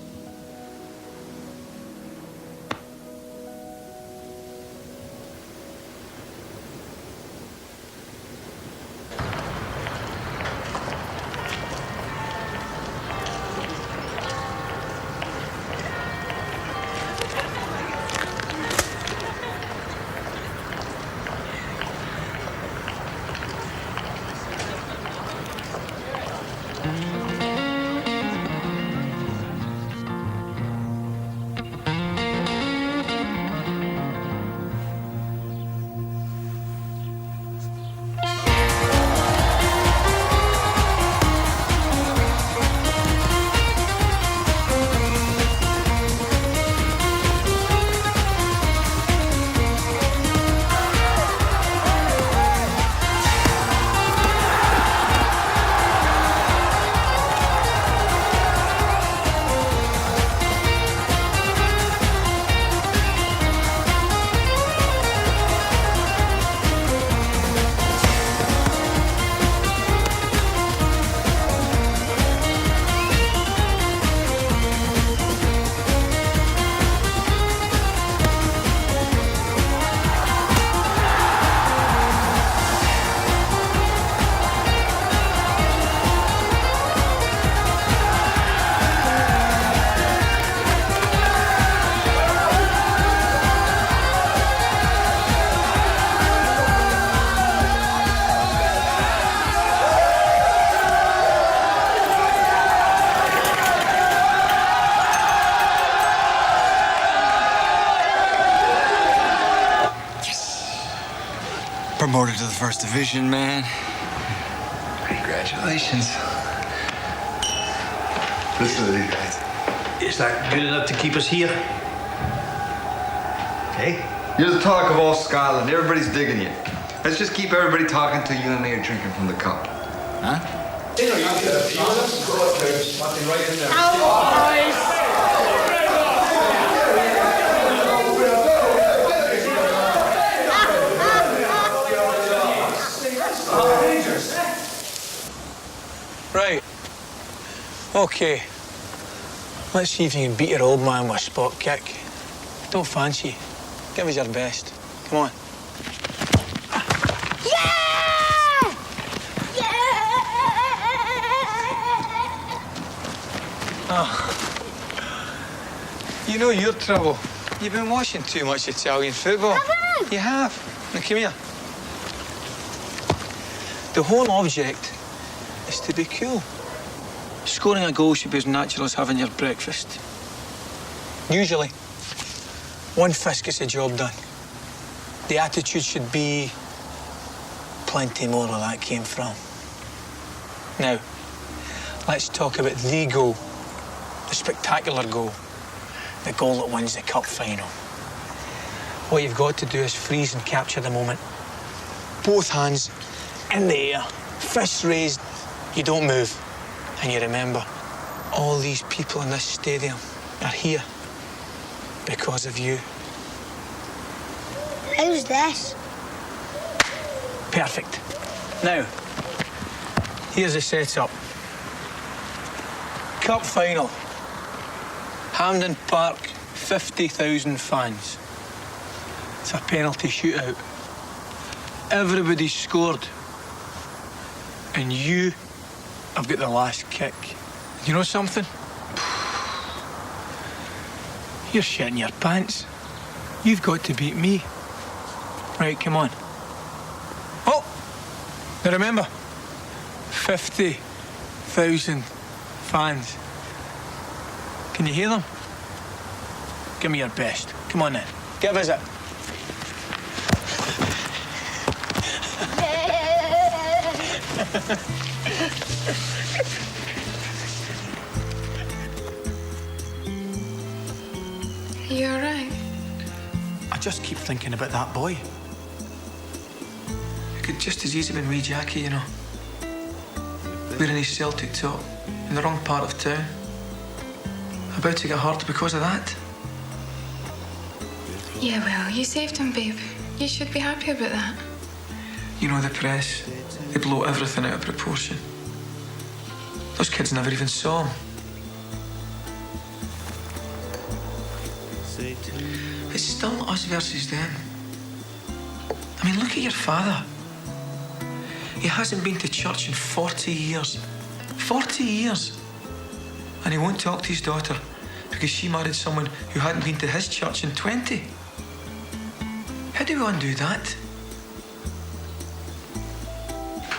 Promoted to the first division, man. Congratulations. Listen to these guys. Is that good enough to keep us here? Hey? You're the talk of all Scotland. Everybody's digging you. Let's just keep everybody talking till you and me are drinking from the cup. Huh? Right. Okay. Let's see if you can beat your old man with a spot kick. Don't fancy you. Give us your best. Come on. You know your trouble. You've been watching too much Italian football. You have. Now come here. The whole object is to be cool. Scoring a goal should be as natural as having your breakfast. Usually, one fist gets the job done. The attitude should be plenty more where that came from. Now, let's talk about the goal, the spectacular goal, the goal that wins the cup final. What you've got to do is freeze and capture the moment. Both hands in the air, fists raised, you don't move. And you remember, all these people in this stadium are here because of you. How's this? Perfect. Now, here's the setup. Cup final. Hampden Park, 50,000 fans. It's a penalty shootout. Everybody's scored. And you have got the last kick. You know something? You're shitting your pants. You've got to beat me. Right, come on. Oh! Now remember, 50,000 fans. Can you hear them? Give me your best. Come on then. Give us it. Are you all right? I just keep thinking about that boy. It could just as easily been wee Jackie, you know. Wearing his Celtic top in the wrong part of town. About to get hurt because of that. Yeah, well, you saved him, babe. You should be happy about that. You know the press, they blow everything out of proportion. Those kids never even saw him. It's still us versus them. I mean, look at your father. He hasn't been to church in 40 years. 40 years. And he won't talk to his daughter because she married someone who hadn't been to his church in 20. How do we undo that?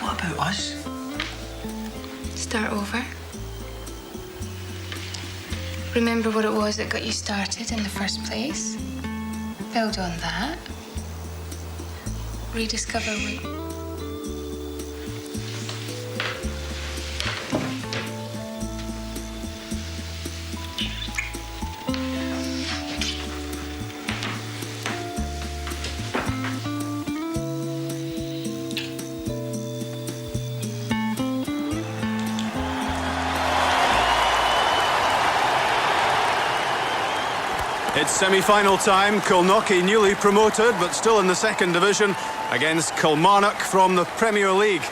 What about us? Start over. Remember what it was that got you started in the first place. Build on that. Rediscover what... It's semi-final time. Kilnockie newly promoted, but still in the second division, against Kilmarnock from the Premier League.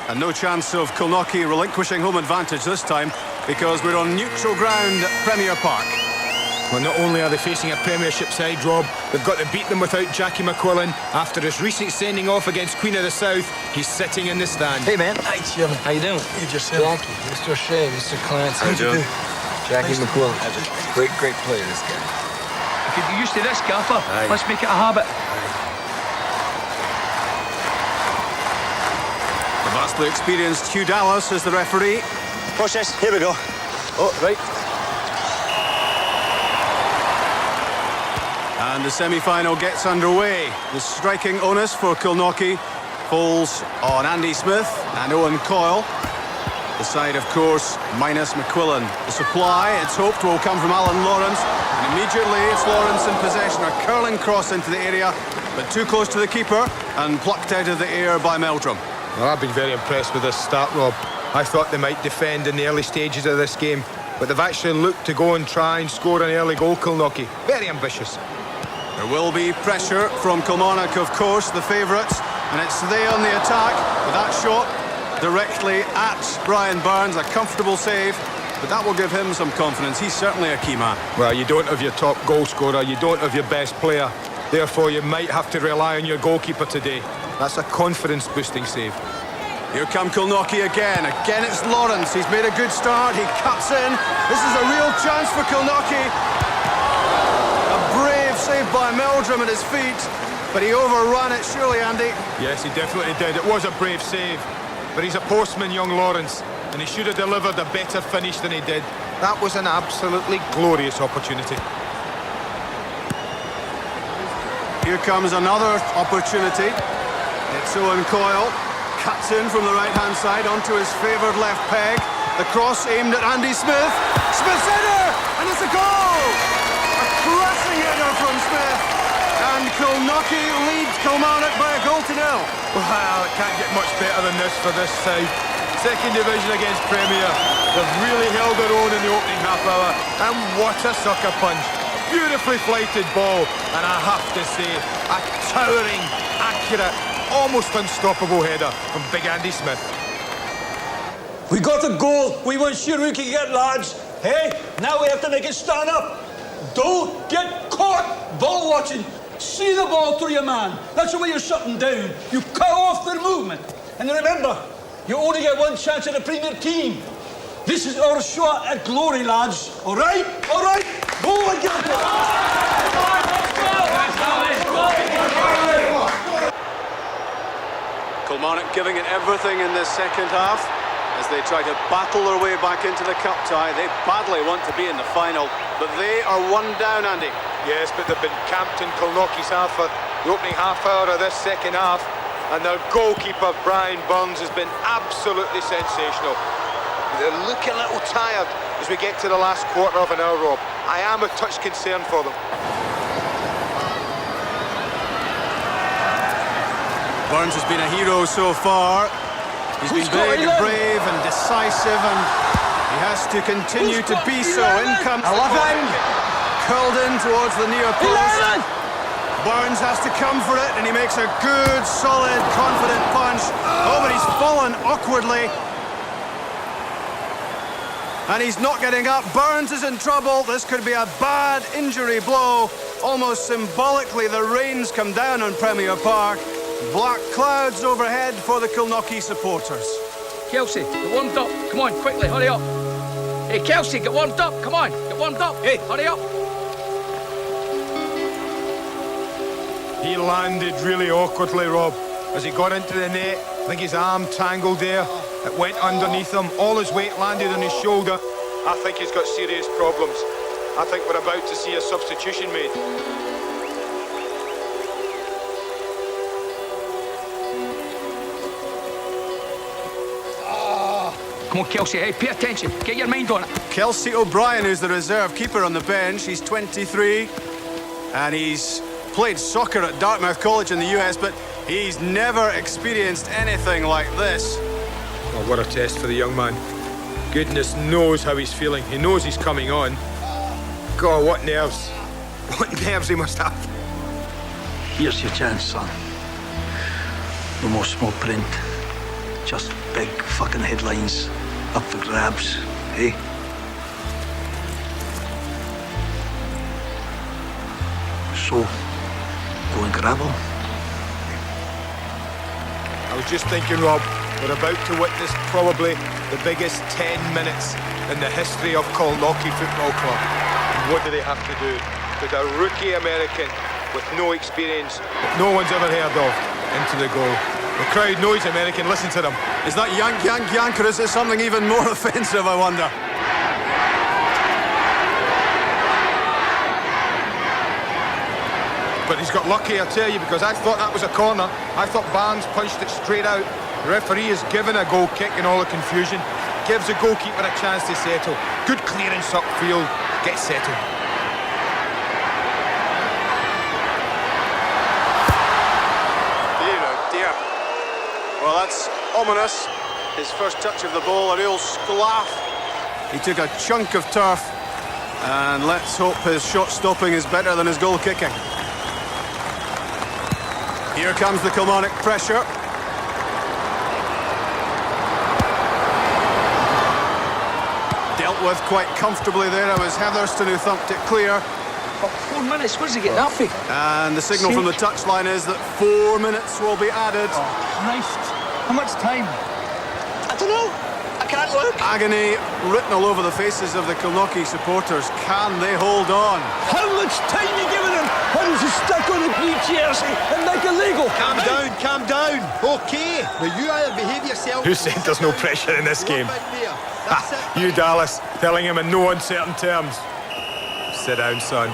And no chance of Kilnockie relinquishing home advantage this time, because we're on neutral ground at Premier Park. Well, not only are they facing a Premiership side, Rob, they've got to beat them without Jackie McQuillan. After his recent sending off against Queen of the South, he's sitting in the stand. Hey, man. Hi, Chairman. How you doing? Good yourself. Jackie, Mr. Shea, Mr. Clancy. How'd you do? Jackie Nice to McQuillan. meet you. Great player, this guy. You could get used to this, Gaffer. Aye. Let's make it a habit. The vastly experienced Hugh Dallas is the referee. Watch this. Here we go. Oh, right. And the semi-final gets underway. The striking onus for Kilnockie falls on Andy Smith and Owen Coyle. The side, of course, minus McQuillan. The supply, it's hoped, will come from Alan Lawrence. And immediately it's Lawrence in possession. A curling cross into the area, but too close to the keeper and plucked out of the air by Meldrum. Well, I've been very impressed with this start, Rob. I thought they might defend in the early stages of this game, but they've actually looked to go and try and score an early goal, Kilnockie. Very ambitious. There will be pressure from Kilmarnock, of course, the favourites, and it's they on the attack with that shot directly at Brian Burns. A comfortable save, but that will give him some confidence. He's certainly a key man. Well, you don't have your top goal scorer, you don't have your best player. Therefore, you might have to rely on your goalkeeper today. That's a confidence-boosting save. Here come Kilnockie again. Again, it's Lawrence. He's made a good start. He cuts in. This is a real chance for Kilnockie. A brave save by Meldrum at his feet, but he overran it, surely, Andy? Yes, he definitely did. It was a brave save. But he's a postman, young Lawrence, and he should have delivered a better finish than he did. That was an absolutely glorious opportunity. Here comes another opportunity. It's Owen Coyle. Cuts in from the right-hand side onto his favoured left peg. The cross aimed at Andy Smith. Smith's header! And it's a goal! A crashing header from Smith. And Kilnockie leads Kilmarnock by a goal to nil. Well, it can't get much better than this for this side. Second division against Premier. They've really held their own in the opening half hour. And what a sucker punch. Beautifully flighted ball. And I have to say, a towering, accurate, almost unstoppable header from Big Andy Smith. We got a goal. We weren't sure we could get, lads. Hey, now we have to make it stand up. Don't get caught ball watching. See the ball through your man. That's the way you're shutting down. You cut off their movement. And remember, you only get one chance at a Premier team. This is our shot at glory, lads. All right? All right? Go and get it. Kilmarnock giving it everything in this second half as they try to battle their way back into the cup tie. They badly want to be in the final, but they are one down, Andy. Yes, but they've been camped in Kilnockie's half for the opening half hour of this second half, and their goalkeeper, Brian Burns, has been absolutely sensational. They're looking a little tired as we get to the last quarter of an hour, Rob. I am a touch concerned for them. Burns has been a hero so far. He's been big and brave and decisive, and he has to continue to be so. In comes 11. Curled in towards the near post. 11. Burns has to come for it, and he makes a good, solid, confident punch. Oh, but he's fallen awkwardly. And he's not getting up. Burns is in trouble. This could be a bad injury blow. Almost symbolically, the rains come down on Premier Park. Black clouds overhead for the Kilnockie supporters. Kelsey, get warmed up. Come on, quickly, hurry up. Hey, Kelsey, get warmed up. Come on, get warmed up. Hey, hurry up. He landed really awkwardly, Rob. As he got into the net, I think his arm tangled there. It went underneath him. All his weight landed on his shoulder. I think he's got serious problems. I think we're about to see a substitution made. Come on, Kelsey, hey, pay attention. Get your mind on it. Kelsey O'Brien, who's the reserve keeper on the bench. He's 23, and he's played soccer at Dartmouth College in the US, but he's never experienced anything like this. Oh, what a test for the young man. Goodness knows how he's feeling. He knows he's coming on. God, what nerves. What nerves he must have. Here's your chance, son. No more small print. Just big fucking headlines up for grabs, eh? So, go and grab them. I was just thinking, Rob, we're about to witness probably the biggest 10 minutes in the history of Kilnockie Football Club. And what do they have to do? With a rookie American with no experience, that no one's ever heard of, into the goal. The crowd knows American, listen to them. Is that yank, yank, yank, or is it something even more offensive, I wonder? but he's got lucky, I tell you, because I thought that was a corner. I thought Barnes punched it straight out. The referee is given a goal kick in all the confusion. Gives the goalkeeper a chance to settle. Good clearance upfield. Gets settled. Dear, oh dear. Well, that's ominous. His first touch of the ball, a real sclaff. He took a chunk of turf. And let's hope his shot stopping is better than his goal kicking. Here comes the Kilmarnock pressure. Dealt with quite comfortably there. It was Heatherston who thumped it clear. Oh, 4 minutes, where's he getting that for? And the signal from the touchline is that 4 minutes will be added. Oh, Christ. How much time? I don't know. I can't look. Agony written all over the faces of the Kilnockie supporters. Can they hold on? How much time are you giving him? How does he stuck on the blue jersey and make it legal? Calm down. Okay. Now you either behave yourself... Who said there's no pressure in this game? You, Dallas, telling him in no uncertain terms. Sit down, son.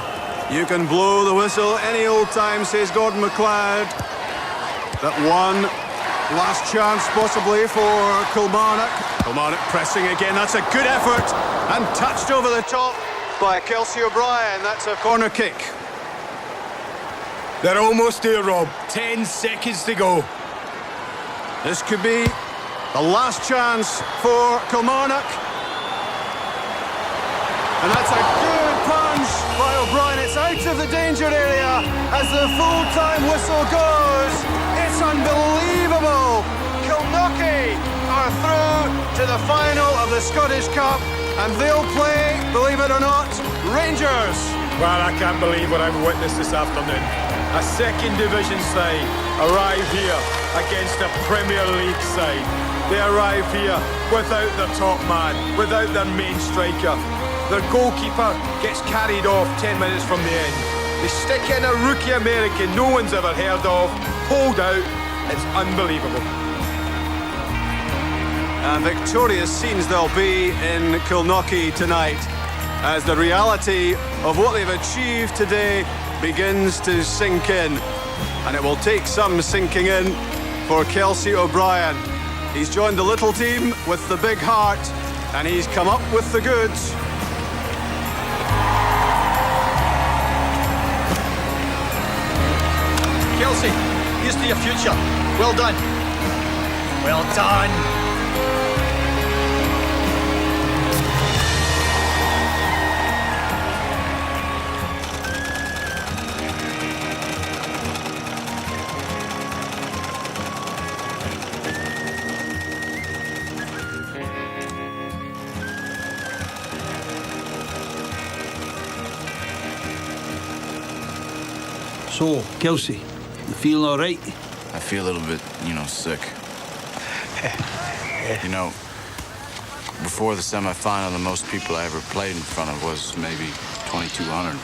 You can blow the whistle any old time, says Gordon McLeod. That one last chance possibly for Kilmarnock. Kilmarnock pressing again. That's a good effort. And touched over the top by Kelsey O'Brien. That's a corner kick. They're almost there, Rob. 10 seconds to go. This could be the last chance for Kilmarnock. And that's a good punch by O'Brien. It's out of the danger area as the full-time whistle goes. It's unbelievable. Kilnockie are through to the final of the Scottish Cup, and they'll play, believe it or not, Rangers. Well, I can't believe what I've witnessed this afternoon. A second division side arrive here against a Premier League side. They arrive here without their top man, without their main striker. Their goalkeeper gets carried off 10 minutes from the end. They stick in a rookie American no one's ever heard of, hold out. It's unbelievable. And victorious scenes there'll be in Kilnockie tonight as the reality of what they've achieved today begins to sink in. And it will take some sinking in for Kelsey O'Brien. He's joined the little team with the big heart, and he's come up with the goods. Kelsey, here's to your future. Well done. Well done. So, Kelsey, you feeling all right? I feel a little bit, sick. Before the semi-final, the most people I ever played in front of was maybe 2,200.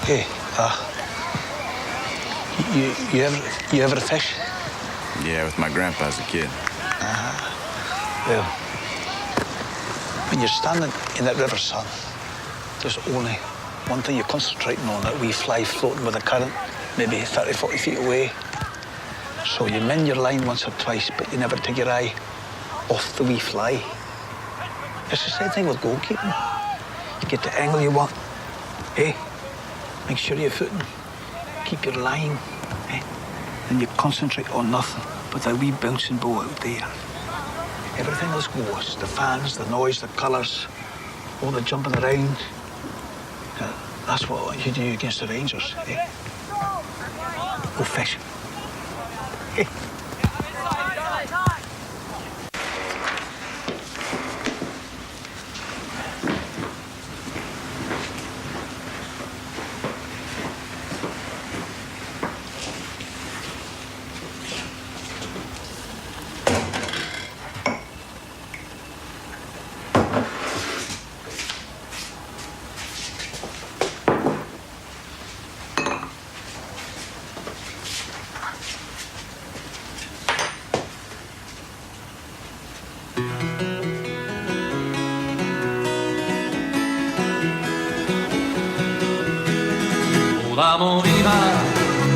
Hey, you ever fish? Yeah, with my grandpa as a kid. Well, when you're standing in that river, son, there's only one thing you're concentrating on, that wee fly floating with the current, maybe 30, 40 feet away. So you mend your line once or twice, but you never take your eye off the wee fly. It's the same thing with goalkeeping. You get the angle you want, make sure you're footing, keep your line, and you concentrate on nothing but that wee bouncing ball out there. Everything else goes, the fans, the noise, the colours, all the jumping around. That's what you do against the Rangers, Go fishing. Amor viva,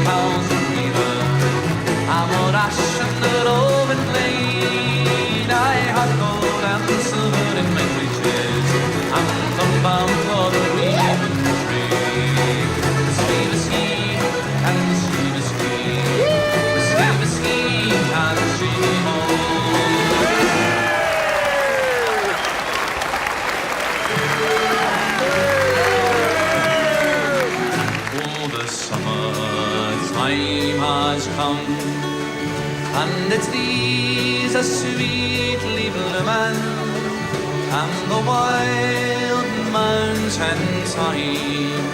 cows and river, amor ash and the roving plain. I have gold and silver in my breeches, and the bomb for the weaving trade. The scheme is scheme, and the scheme is scheme. The scheme is scheme, and the scheme time has come, and it's these a sweetly blooming, and the wild mountain thyme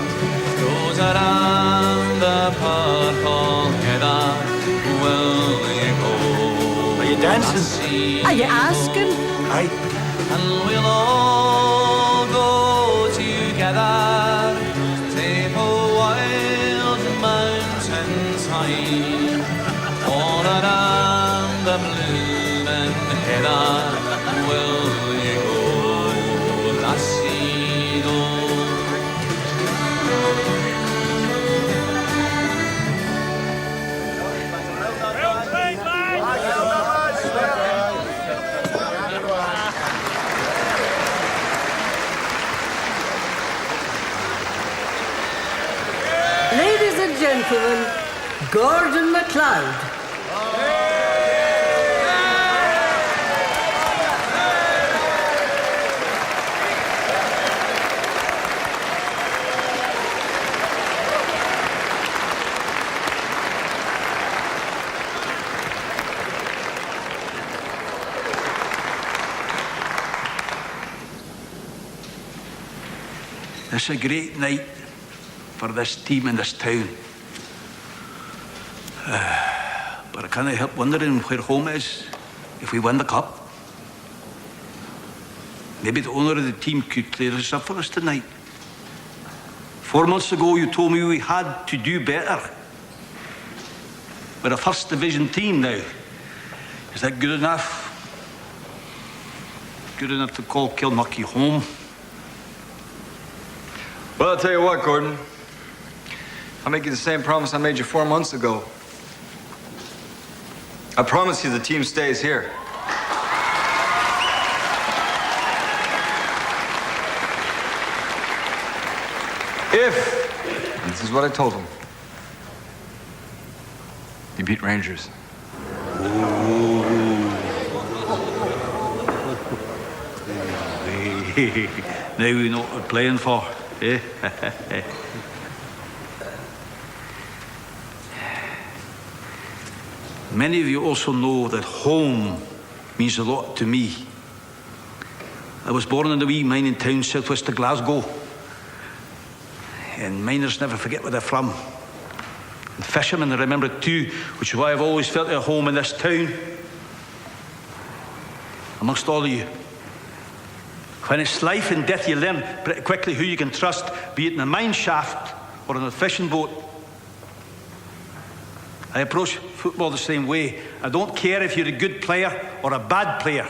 goes around the purple heather. Will you go? Are you dancing? Are you asking? Aye. And we'll all go together. All around the blooming heather will you go, lassie, go. Ladies and gentlemen, Gordon MacLeod. This is a great night for this team in this town. But I can't help wondering where home is if we win the cup. Maybe the owner of the team could clear us up for us tonight. 4 months ago, you told me we had to do better. We're a first division team now. Is that good enough? Good enough to call Kilnucky home? Well, I'll tell you what, Gordon. I'll make you the same promise I made you 4 months ago. I promise you the team stays here. If, this is what I told him, you beat Rangers. Now we know what we're playing for, eh? Many of you also know that home means a lot to me. I was born in a wee mining town southwest of Glasgow. And miners never forget where they're from. And fishermen remember it too, which is why I've always felt at home in this town. Amongst all of you. When it's life and death, you learn pretty quickly who you can trust, be it in a mine shaft or on a fishing boat. I approach football the same way. I don't care if you're a good player or a bad player.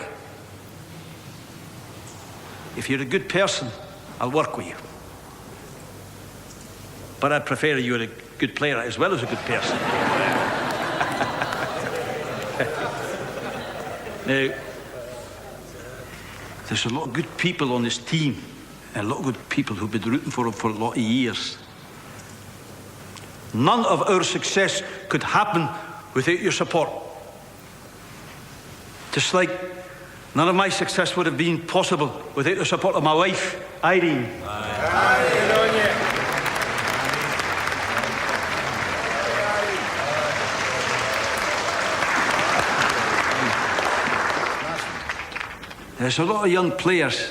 If you're a good person, I'll work with you. But I prefer you're a good player as well as a good person. Now, there's a lot of good people on this team, and a lot of good people who've been rooting for them for a lot of years. None of our success could happen without your support. Just like none of my success would have been possible without the support of my wife, Irene. There's a lot of young players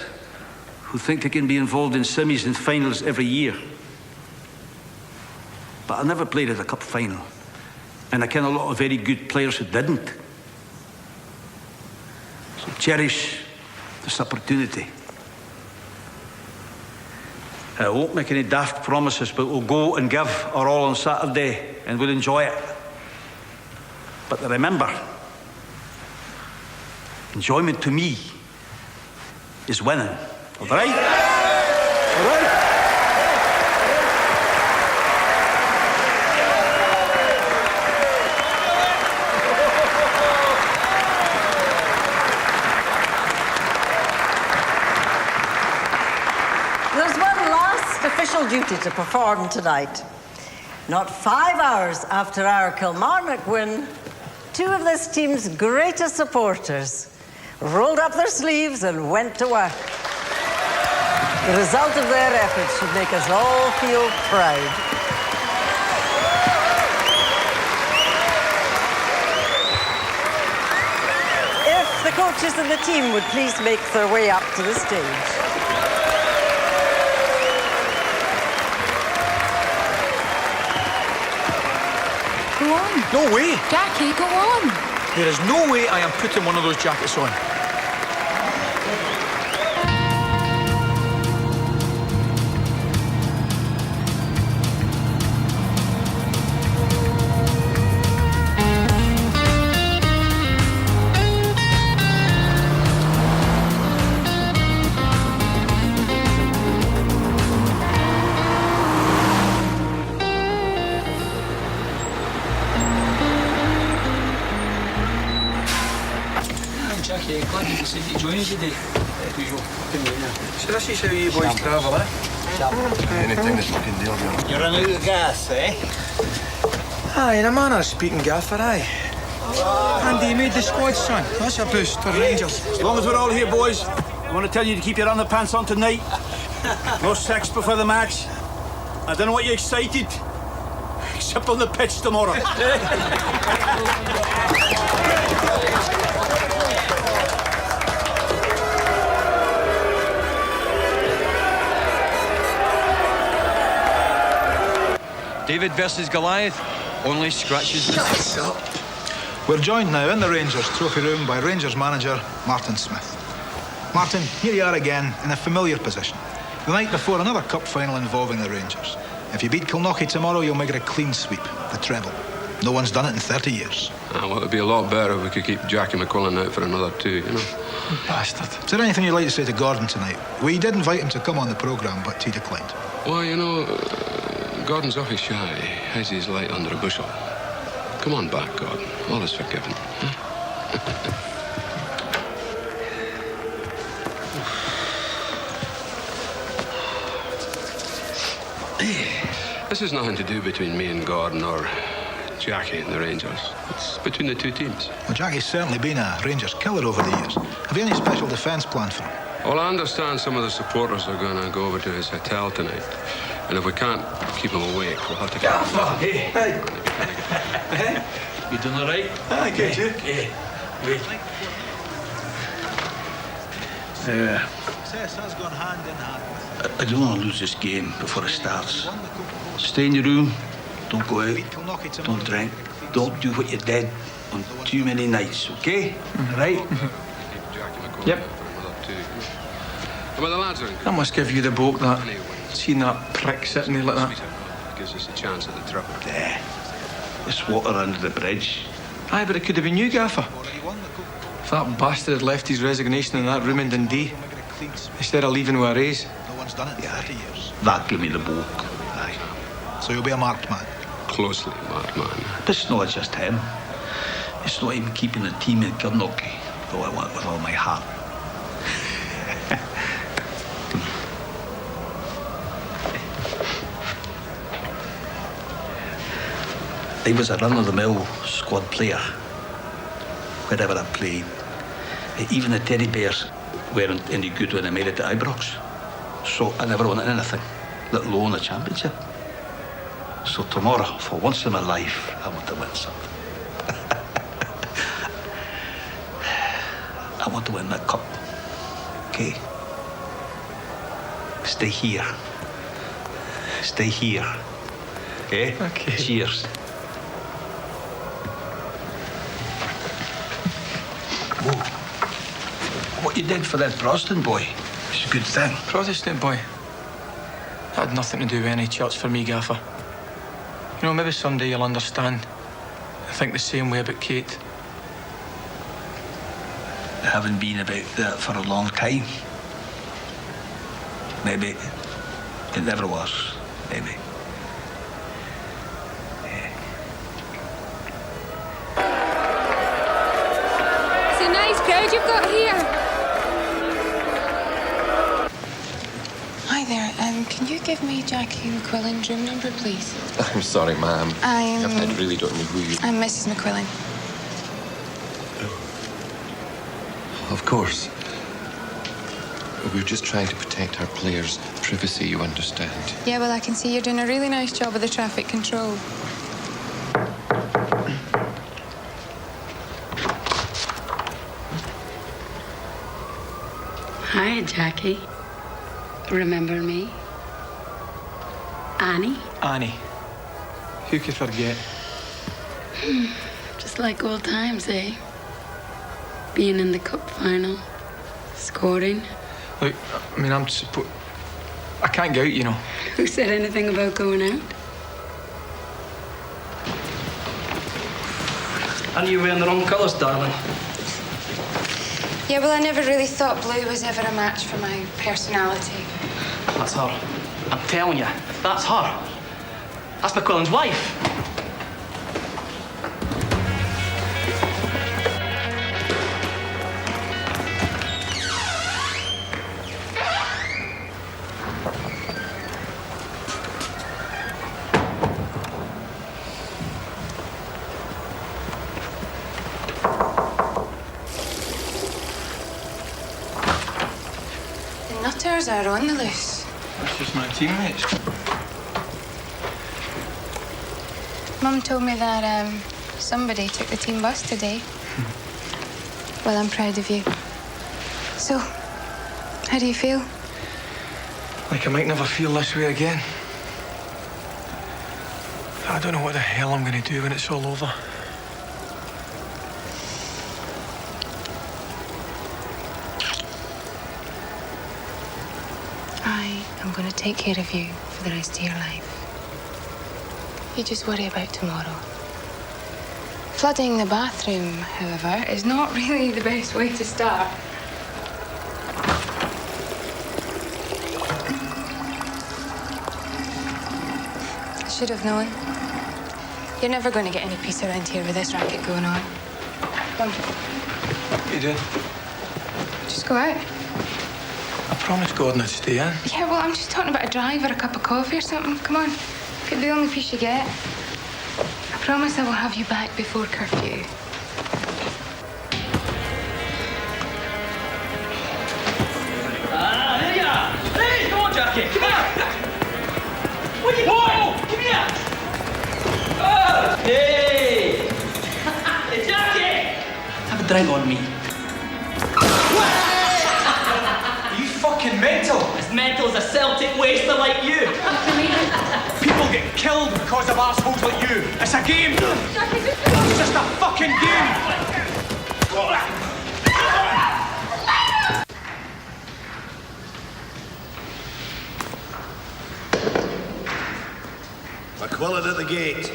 who think they can be involved in semis and finals every year. But I never played at a cup final. And I ken a lot of very good players who didn't. So cherish this opportunity. I won't make any daft promises, but we'll go and give our all on Saturday and we'll enjoy it. But remember, enjoyment to me is winning. All right? All right? ready to perform tonight. Not 5 hours after our Kilmarnock win, two of this team's greatest supporters rolled up their sleeves and went to work. The result of their efforts should make us all feel proud. If the coaches and the team would please make their way up to the stage. Go on. No way. Jackie, go on. There is no way I am putting one of those jackets on. Jackie, glad you decided to join us today. So this is how you boys travel, eh? Anything that's fucking deal, girl. You're running out of gas, eh? Aye, in a manner of speaking, Gaffer, aye. Andy, you made the squad, son. That's a boost for Rangers. As long as we're all here, boys, I want to tell you to keep your underpants on tonight. No sex before the match. I don't know what you're excited, except on the pitch tomorrow. David versus Goliath only scratches the... Shut up. We're joined now in the Rangers trophy room by Rangers manager Martin Smith. Martin, here you are again in a familiar position. The night before another cup final involving the Rangers. If you beat Kilnockie tomorrow, you'll make it a clean sweep, the treble. No one's done it in 30 years. Well, it'd be a lot better if we could keep Jackie McQuillan out for another 2, you know. Bastard. Is there anything you'd like to say to Gordon tonight? We did invite him to come on the programme, but he declined. Well, you know, Gordon's awfully shy, hides his light under a bushel. Come on back, Gordon. All is forgiven. This is nothing to do between me and Gordon or Jackie and the Rangers. It's between the two teams. Well, Jackie's certainly been a Rangers killer over the years. Have you any special defence plan for him? Well, I understand some of the supporters are going to go over to his hotel tonight. And if we can't keep him awake, we'll have to get him. Hey. You doing all right? I get you. Yeah. Wait. Success has gone hand in hand. I don't want to lose this game before it starts. Stay in your room. Don't go out. Don't drink. Don't do what you did on too many nights, okay? Right? Yep. Well, the lads are... That must give you the bolt, that. Seeing that prick sitting there like that. Gives us a chance at the treble. There. It's water under the bridge. Aye, but it could have been you, Gaffer. If that bastard had left his resignation in that room in Dundee, instead of leaving with a raise. No one's done it in 30 years. That gave me the book. Aye. So you'll be a marked man? Closely marked man. It's not just him. It's not even keeping the team in Kilnockie, though I want it with all my heart. I was a run-of-the-mill squad player, wherever I played. Even the teddy bears weren't any good when I made it to Ibrox. So I never won anything, let alone a championship. So tomorrow, for once in my life, I want to win something. I want to win that cup. Okay? Stay here. Stay here. Okay? Okay. Cheers. Whoa. What you did for that Protestant boy is a good thing. Protestant boy? That had nothing to do with any church for me, Gaffer. You know, maybe someday you'll understand. I think the same way about Kate. I haven't been about that for a long time. Maybe it never was. Maybe. It's a nice crowd you've got here. Hi there. Can you give me Jackie McQuillan's room number, please? I'm sorry, ma'am. I really don't know who you... I'm Mrs. McQuillan. Of course. We're just trying to protect our players' privacy, you understand. Yeah, well, I can see you're doing a really nice job with the traffic control. Hi, Jackie. Remember me? Annie? Annie. Who could forget? Just like old times, eh? Being in the cup final, scoring. Look, I mean, I can't go out, you know. Who said anything about going out? Are you wearing the wrong colours, darling? Yeah, well, I never really thought blue was ever a match for my personality. That's her. I'm telling you, that's her. That's McQuillan's wife. Nutters are on the loose. That's just my teammates. Mum told me that somebody took the team bus today. Well, I'm proud of you. So, how do you feel? Like I might never feel this way again. I don't know what the hell I'm going to do when it's all over. I'm going to take care of you for the rest of your life. You just worry about tomorrow. Flooding the bathroom, however, is not really the best way to start. I should have known. You're never going to get any peace around here with this racket going on. Come on. What are you doing? Just go out. I promised Gordon I'd stay in. Yeah, well, I'm just talking about a drive or a cup of coffee or something. Come on. Could be the only piece you get. I promise I will have you back before curfew. Ah, there you are. Hey, come on, Jackie. Come here. What are you doing? Come here. Oh, hey. Hey, Jackie. Have a drink on me. Fucking mental! As mental as a Celtic waster like you! People get killed because of assholes like you! It's a game! It's just a fucking game! McQuillan at the gate.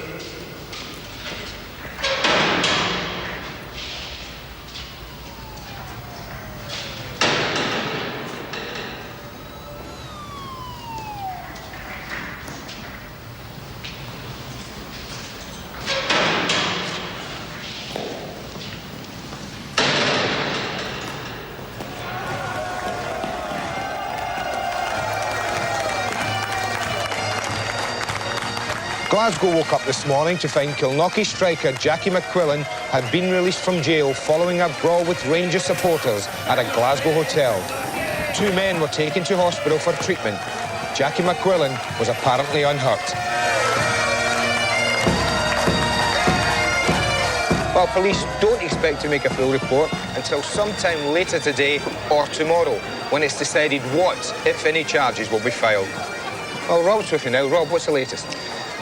Glasgow woke up this morning to find Kilknocky striker Jackie McQuillan had been released from jail following a brawl with Rangers supporters at a Glasgow hotel. 2 men were taken to hospital for treatment. Jackie McQuillan was apparently unhurt. Well, police don't expect to make a full report until sometime later today or tomorrow, when it's decided what, if any, charges will be filed. Well, Rob's with you now. Rob, what's the latest?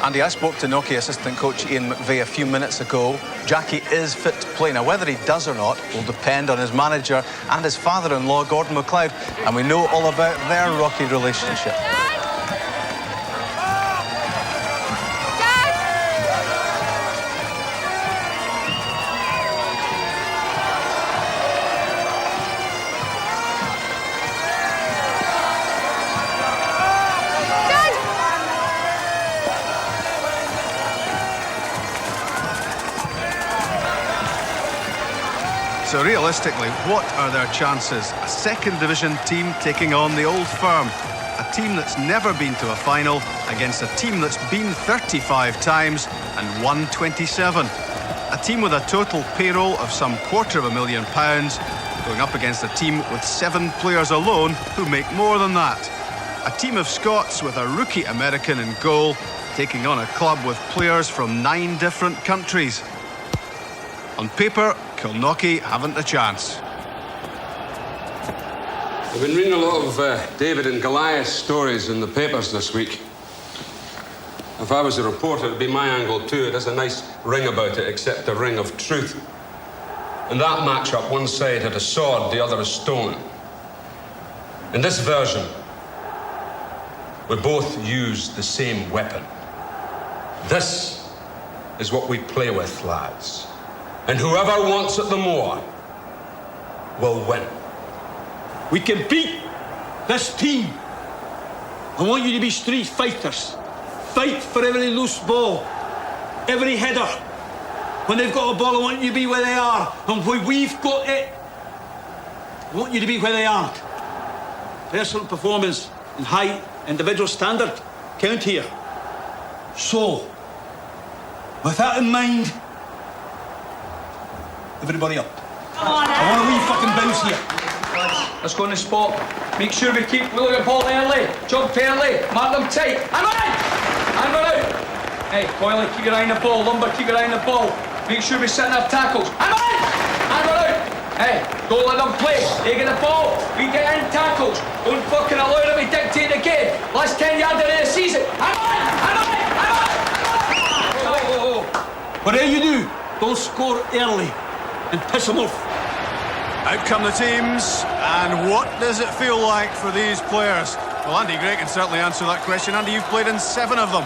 Andy, I spoke to Knocky assistant coach Ian McVeigh a few minutes ago. Jackie is fit to play. Now, whether he does or not will depend on his manager and his father-in-law, Gordon MacLeod, and we know all about their rocky relationship. So realistically, what are their chances? A second division team taking on the old firm. A team that's never been to a final against a team that's been 35 times and won 27. A team with a total payroll of some £250,000 going up against a team with 7 players alone who make more than that. A team of Scots with a rookie American in goal, taking on a club with players from 9 different countries. On paper, Kilnockie haven't a chance. I've been reading a lot of David and Goliath stories in the papers this week. If I was a reporter, it'd be my angle too. It has a nice ring about it, except a ring of truth. In that match-up, one side had a sword, the other a stone. In this version, we both used the same weapon. This is what we play with, lads. And whoever wants it the more will win. We can beat this team. I want you to be street fighters. Fight for every loose ball, every header. When they've got a ball, I want you to be where they are. And when we've got it, I want you to be where they aren't. Personal performance and high individual standard count here. So, with that in mind, everybody up. I want a wee fucking bounce here. Let's go on the spot. Make sure we look at ball early, jump early, mark them tight. And we're in! And we're out! Hey, Coyley, keep your eye on the ball. Lumber, keep your eye on the ball. Make sure we set our tackles. And we're in! And we're out! Hey, don't let them play. They get the ball. We get in tackles. Don't fucking allow them to dictate the game. Last 10 yards of the season. And we're in! And we're in! And we're in! Whatever you do, don't score early and piss them off. Out come the teams, and what does it feel like for these players? Well, Andy Gray can certainly answer that question. Andy, you've played in 7 of them.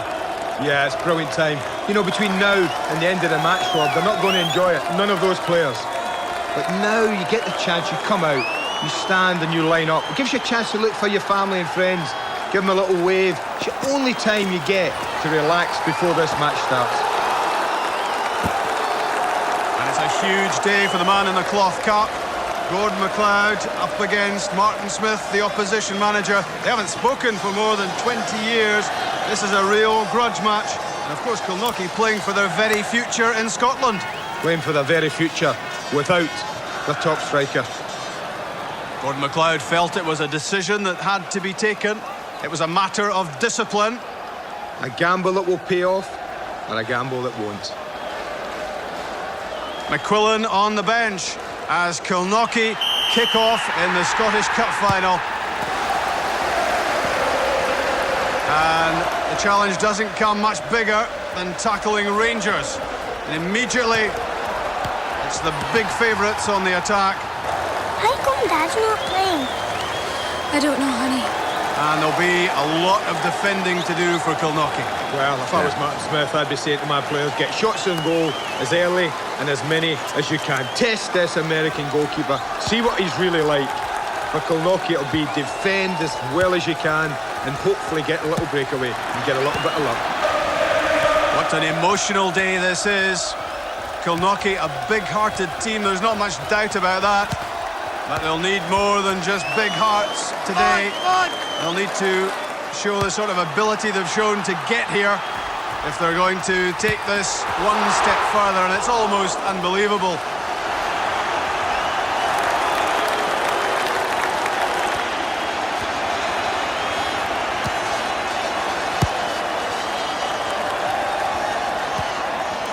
Yeah, it's brilliant time. You know, between now and the end of the match, Rob, they're not going to enjoy it. None of those players. But now you get the chance, you come out, you stand and you line up. It gives you a chance to look for your family and friends, give them a little wave. It's the only time you get to relax before this match starts. And it's a huge day for the man in the cloth cap. Gordon McLeod up against Martin Smith, the opposition manager. They haven't spoken for more than 20 years. This is a real grudge match. And of course, Kilnockie playing for their very future in Scotland. Playing for their very future without their top striker. Gordon McLeod felt it was a decision that had to be taken. It was a matter of discipline. A gamble that will pay off, and a gamble that won't. McQuillan on the bench as Kilnockie kick off in the Scottish Cup final. And the challenge doesn't come much bigger than tackling Rangers. And immediately, it's the big favourites on the attack. How come Dad's not playing? I don't know, honey. And there'll be a lot of defending to do for Kilnockie. Well, if I was Martin Smith, I'd be saying to my players, get shots on goal as early and as many as you can. Test this American goalkeeper. See what he's really like. For Kilnockie, it'll be defend as well as you can and hopefully get a little breakaway and get a little bit of luck. What an emotional day this is. Kilnockie, a big-hearted team, there's not much doubt about that. But they'll need more than just big hearts today. They'll need to show the sort of ability they've shown to get here if they're going to take this one step further, and it's almost unbelievable.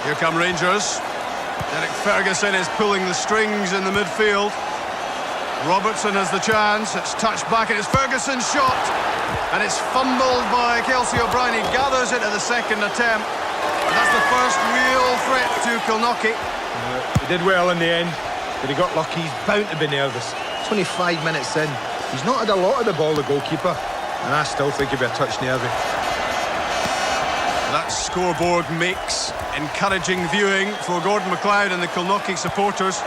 Here come Rangers. Derek Ferguson is pulling the strings in the midfield. Robertson has the chance. It's touched back and it's Ferguson's shot. And it's fumbled by Kelsey O'Brien. He gathers it at the second attempt. And that's the first real threat to Kilnockie. He did well in the end, but he got lucky. He's bound to be nervous. It's only 5 minutes in. He's not had a lot of the ball, the goalkeeper. And I still think he'd be a touch nervy. That scoreboard makes encouraging viewing for Gordon McLeod and the Kilnockie supporters.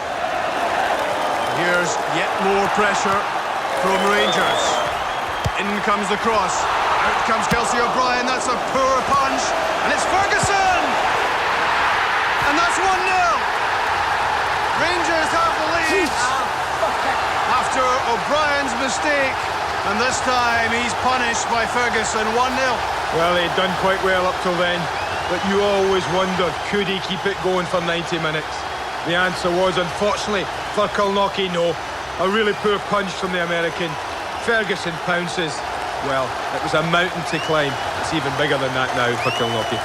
Here's yet more pressure from Rangers. In comes the cross. Out comes Kelsey O'Brien. That's a poor punch. And it's Ferguson! And that's 1-0. Rangers have the lead after O'Brien's mistake. And this time he's punished by Ferguson, 1-0. Well, he'd done quite well up till then, but you always wondered, could he keep it going for 90 minutes? The answer was, unfortunately, for Kilnockie, no. A really poor punch from the American. Ferguson pounces. Well, it was a mountain to climb. It's even bigger than that now for Kilnockie.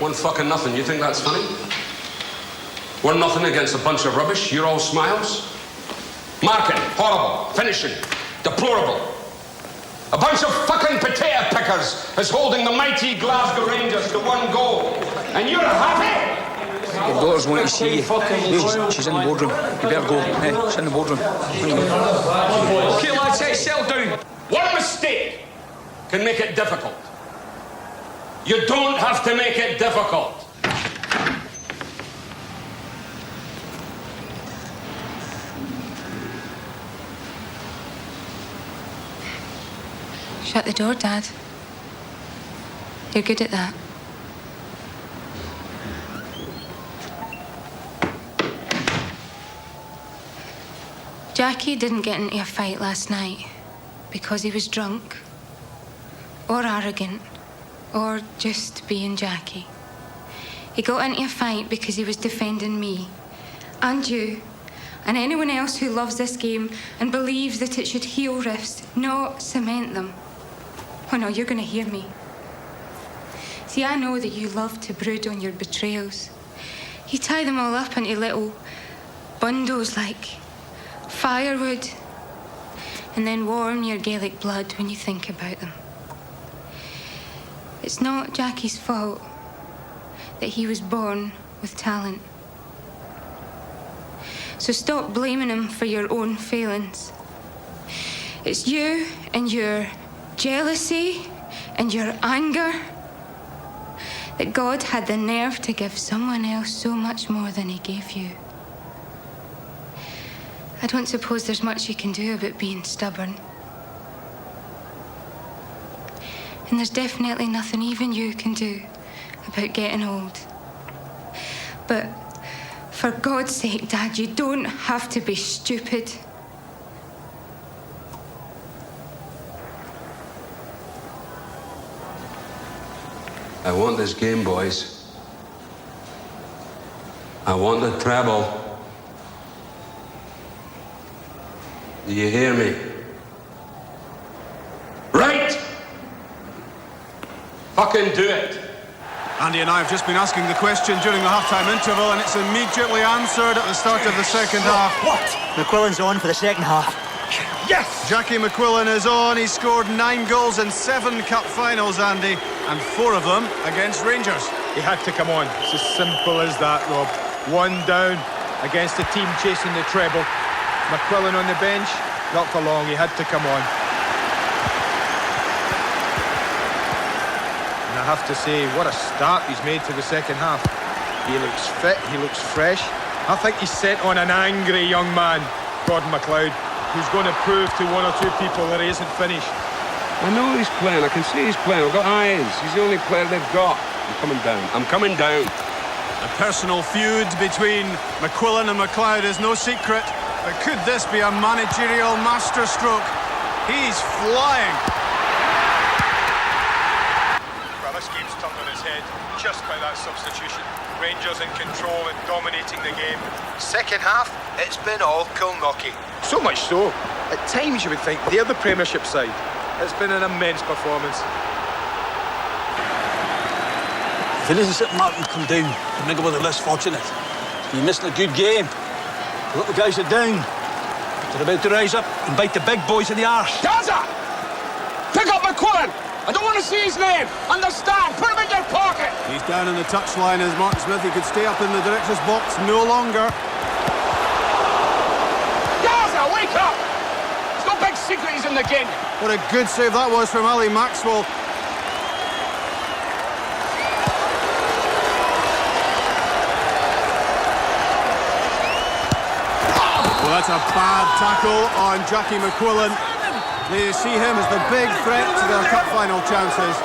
One fucking nothing. You think that's funny? 1-0 against a bunch of rubbish. You're all smiles. Marking, horrible. Finishing, deplorable. A bunch of fucking potato pickers is holding the mighty Glasgow Rangers to 1 goal. And you're happy? Your daughter's wanting to see you. Hey, she's in the boardroom. You better go. Hey, she's in the boardroom. Okay, lads, hey, settle down. One mistake can make it difficult. You don't have to make it difficult. Shut the door, Dad. You're good at that. Jackie didn't get into a fight last night because he was drunk, or arrogant, or just being Jackie. He got into a fight because he was defending me, and you, and anyone else who loves this game and believes that it should heal rifts, not cement them. Oh no, you're going to hear me. See, I know that you love to brood on your betrayals. You tie them all up into little bundles like firewood, and then warm your Gaelic blood when you think about them. It's not Jackie's fault that he was born with talent. So stop blaming him for your own failings. It's you and your jealousy and your anger that God had the nerve to give someone else so much more than he gave you. I don't suppose there's much you can do about being stubborn. And there's definitely nothing even you can do about getting old. But for God's sake, Dad, you don't have to be stupid. I want this game, boys. I want the treble. Do you hear me? Right! Fucking do it. Andy and I have just been asking the question during the half-time interval, and it's immediately answered at the start of the second half. What? McQuillan's on for the second half. Yes! Jackie McQuillan is on. He scored 9 goals in 7 cup finals, Andy, and 4 of them against Rangers. He had to come on. It's as simple as that, Rob. 1 down against a team chasing the treble. McQuillan on the bench, not for long. He had to come on. And I have to say, what a start he's made to the second half. He looks fit, he looks fresh. I think he's sent on an angry young man, Gordon McLeod, who's going to prove to 1 or 2 people that he isn't finished. I know he's playing. I can see he's playing. I've got eyes. He's the only player they've got. I'm coming down. I'm coming down. The personal feud between McQuillan and McLeod is no secret. But could this be a managerial masterstroke? He's flying. Well, this game's turned on its head just by that substitution. Rangers in control and dominating the game. Second half, it's been all Kilnockie. So much so, at times you would think they're the Premiership side. It's been an immense performance. If it isn't that Martin come down to make it with the less fortunate, you're missing a good game. The little guys are down. They're about to rise up and bite the big boys in the arse. Gaza! Pick up McQuillan! I don't want to see his name. Understand? Put him in your pocket. He's down on the touchline as Martin Smith. He could stay up in the director's box no longer. Gaza, wake up! There's no big secret he's in the game. What a good save that was from Ali Maxwell. Well, that's a bad tackle on Jackie McQuillan. They see him as the big threat to their cup final chances.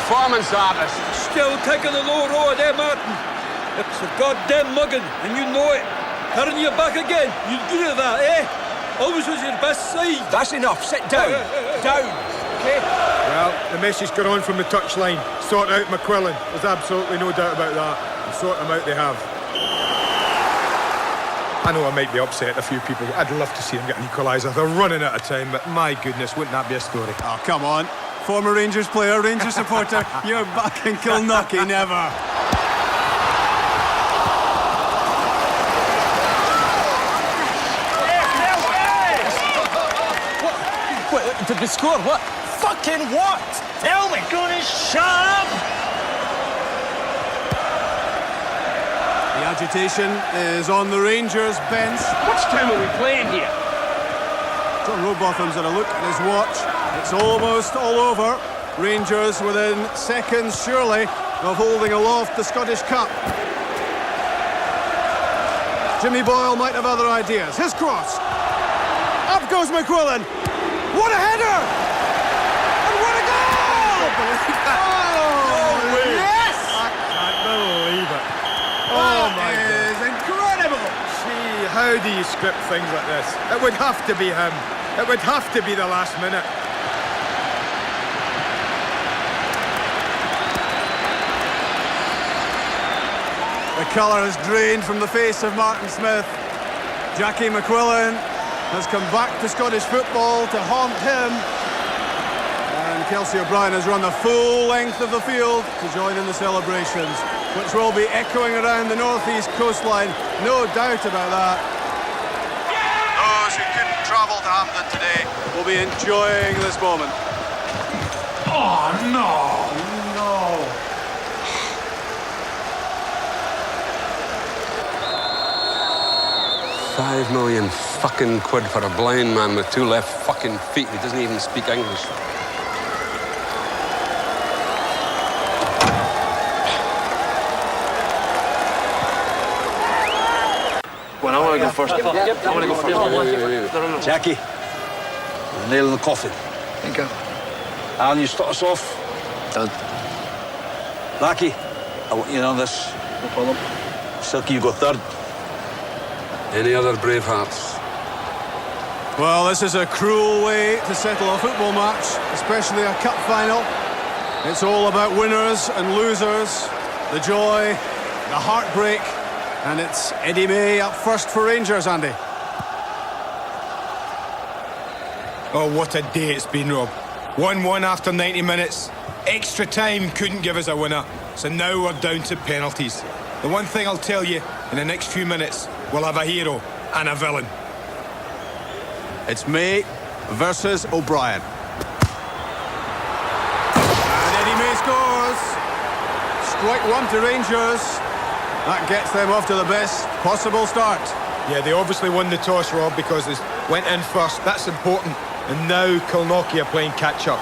performance artist. Still taking the low road, eh, Martin? It's a goddamn mugging, and you know it. Turning your back again. You're good at that, eh? Always was your best side. That's enough. Sit down. Down. Okay? Well, the message got on from the touchline. Sort out McQuillan. There's absolutely no doubt about that. And sort them out they have. I know I might be upset a few people. I'd love to see them get an equaliser. They're running out of time, but my goodness, wouldn't that be a story? Oh, come on. Former Rangers player, Rangers supporter. You're back in Kilnockie, never. What? Did we score? What? Fucking what? Tell me. Gonna shut up. The agitation is on the Rangers bench. Which time are we playing here? John Rowbotham's had a look at his watch. It's almost all over. Rangers within seconds, surely, of holding aloft the Scottish Cup. Jimmy Boyle might have other ideas. His cross. Up goes McQuillan. What a header! And what a goal! No way. Yes! I can't believe it. Oh my God. That is incredible! Gee, how do you script things like this? It would have to be him. It would have to be the last minute. The colour has drained from the face of Martin Smith. Jackie McQuillan has come back to Scottish football to haunt him. And Kelsey O'Brien has run the full length of the field to join in the celebrations, which will be echoing around the northeast coastline, no doubt about that. Those who couldn't travel to Hampden today will be enjoying this moment. Oh, no. 5 million fucking quid for a blind man with 2 left fucking feet. He doesn't even speak English. Well, I want to go first. I want to go first. Jackie, the nail in the coffin. Thank you. Alan, you start us off. Done. Blackie, I want you in on this. No problem. Silky, you go third. Any other brave hearts? Well, this is a cruel way to settle a football match, especially a cup final. It's all about winners and losers, the joy, the heartbreak, and it's Eddie May up first for Rangers, Andy. Oh, what a day it's been, Rob. 1-1 after 90 minutes. Extra time couldn't give us a winner, so now we're down to penalties. The one thing I'll tell you, in the next few minutes, we'll have a hero and a villain. It's May versus O'Brien. And Eddie May scores. Strike one to Rangers. That gets them off to the best possible start. Yeah, they obviously won the toss, Rob, because they went in first. That's important. And now Kilnockie are playing catch-up.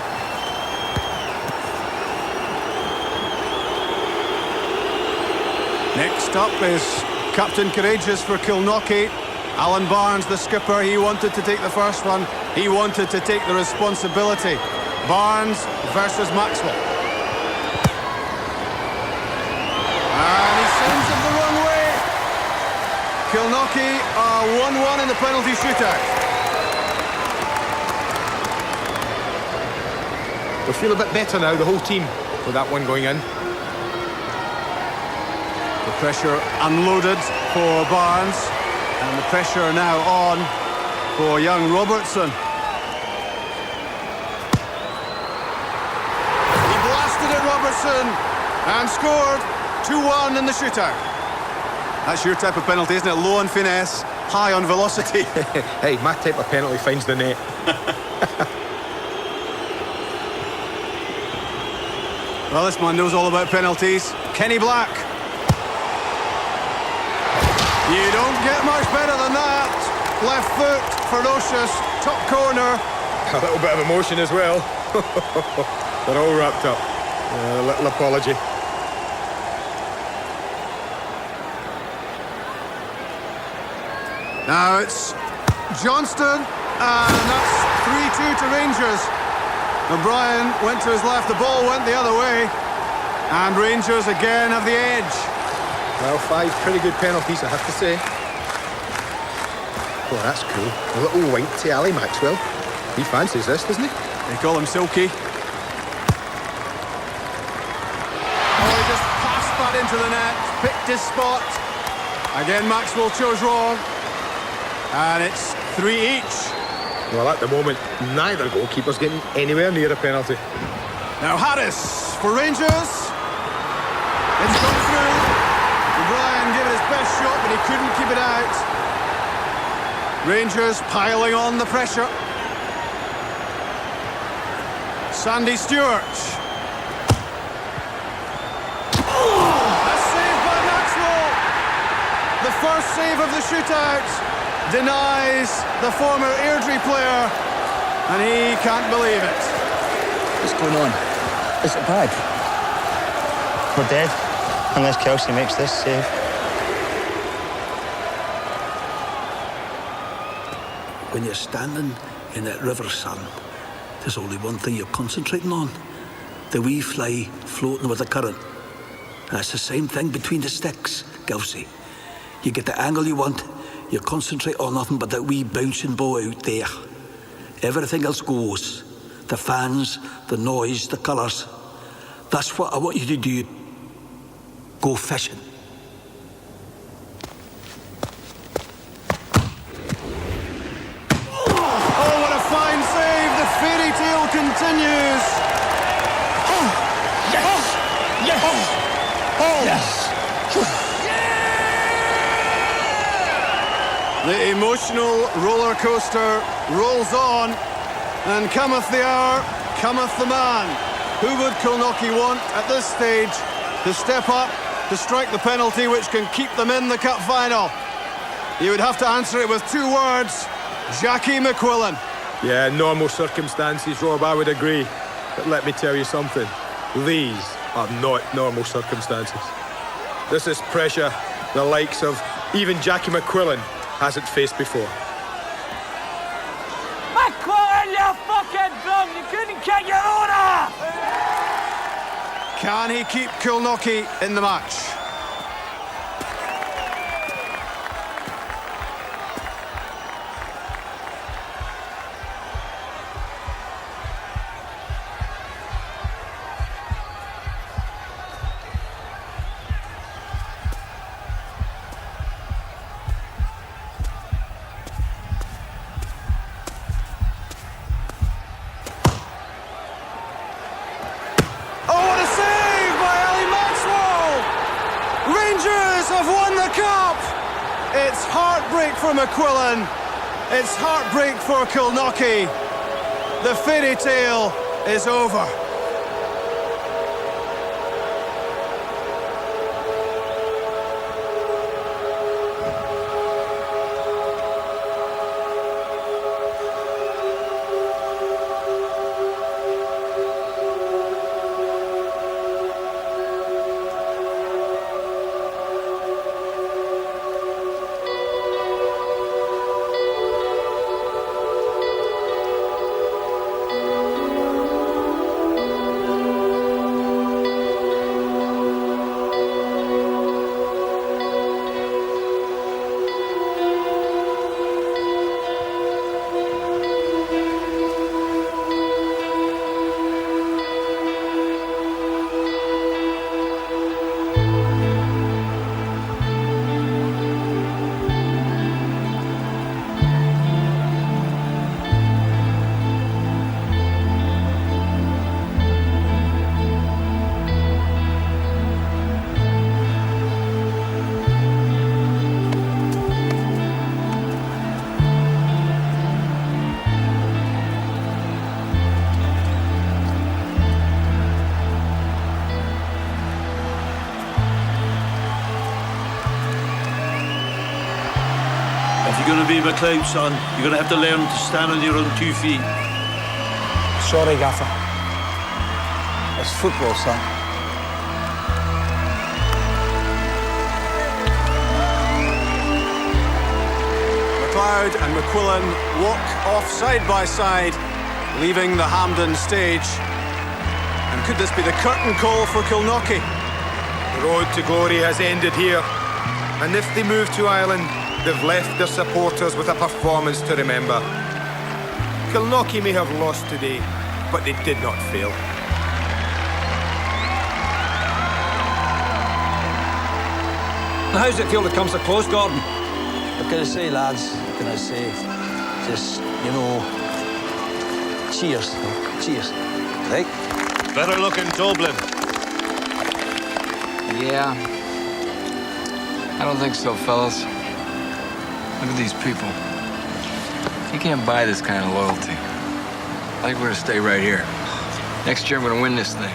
Next up is Captain Courageous for Kilnockie. Alan Barnes, the skipper, he wanted to take the first one. He wanted to take the responsibility. Barnes versus Maxwell. And he sends it the wrong way. Kilnockie are 1-1 in the penalty shootout. They feel a bit better now, the whole team, with that one going in. The pressure unloaded for Barnes, and the pressure now on for young Robertson. He blasted it, Robertson, and scored 2-1 in the shootout. That's your type of penalty, isn't it? Low on finesse, high on velocity. Hey, my type of penalty finds the net. Well, this man knows all about penalties. Kenny Black. You don't get much better than that. Left foot, ferocious, top corner. A little bit of emotion as well. They're all wrapped up. A little apology. Now it's Johnston, and that's 3-2 to Rangers. O'Brien went to his left, the ball went the other way. And Rangers again have the edge. Well, 5 pretty good penalties, I have to say. Oh, that's cool. A little wink to Ali Maxwell. He fancies this, doesn't he? They call him Silky. Oh, he just passed that into the net, picked his spot. Again, Maxwell chose wrong. And it's 3 each. Well, at the moment, neither goalkeeper's getting anywhere near a penalty. Now Harris for Rangers. It's gone through. O'Brien gave it his best shot, but he couldn't keep it out. Rangers piling on the pressure. Sandy Stewart. A save by Maxwell. The first save of the shootout denies the former Airdrie player, and he can't believe it. What's going on? Is it bad? We're dead, unless Kelsey makes this save. When you're standing in that river, son, there's only one thing you're concentrating on. The wee fly floating with the current. That's the same thing between the sticks, Kelsey. You get the angle you want, you concentrate on nothing but that wee bouncing ball out there. Everything else goes. The fans, the noise, the colours. That's what I want you to do. Go fishing. Oh, what a fine save. The fairy tale continues. Oh, yes! Yes! Oh, yes! The emotional roller coaster rolls on, and cometh the hour, cometh the man. Who would Kilnockie want at this stage to step up, to strike the penalty which can keep them in the cup final? You would have to answer it with 2 words: Jackie McQuillan. Yeah, normal circumstances, Rob, I would agree. But let me tell you something. These are not normal circumstances. This is pressure the likes of even Jackie McQuillan hasn't faced before. McQuillan, you fucking bum! You couldn't kick your owner! Can he keep Kilnockie in the match? It's heartbreak for McQuillan. It's heartbreak for Kilnockie. The fairy tale is over. If you're going to be McLeod, son, you're going to have to learn to stand on your own 2 feet. Sorry, Gaffer. It's football, son. McLeod and McQuillan walk off side by side leaving the Hampden stage. And could this be the curtain call for Kilknockie? The road to glory has ended here. And if they move to Ireland, they've left their supporters with a performance to remember. Kilknockie may have lost today, but they did not fail. How does it feel to come so close, Gordon? What can I say, lads? What can I say? Just, you know, cheers. Cheers. Right? Better looking Dublin. Yeah. I don't think so, fellas. Look at these people. You can't buy this kind of loyalty. I think we're gonna stay right here. Next year, we're gonna win this thing.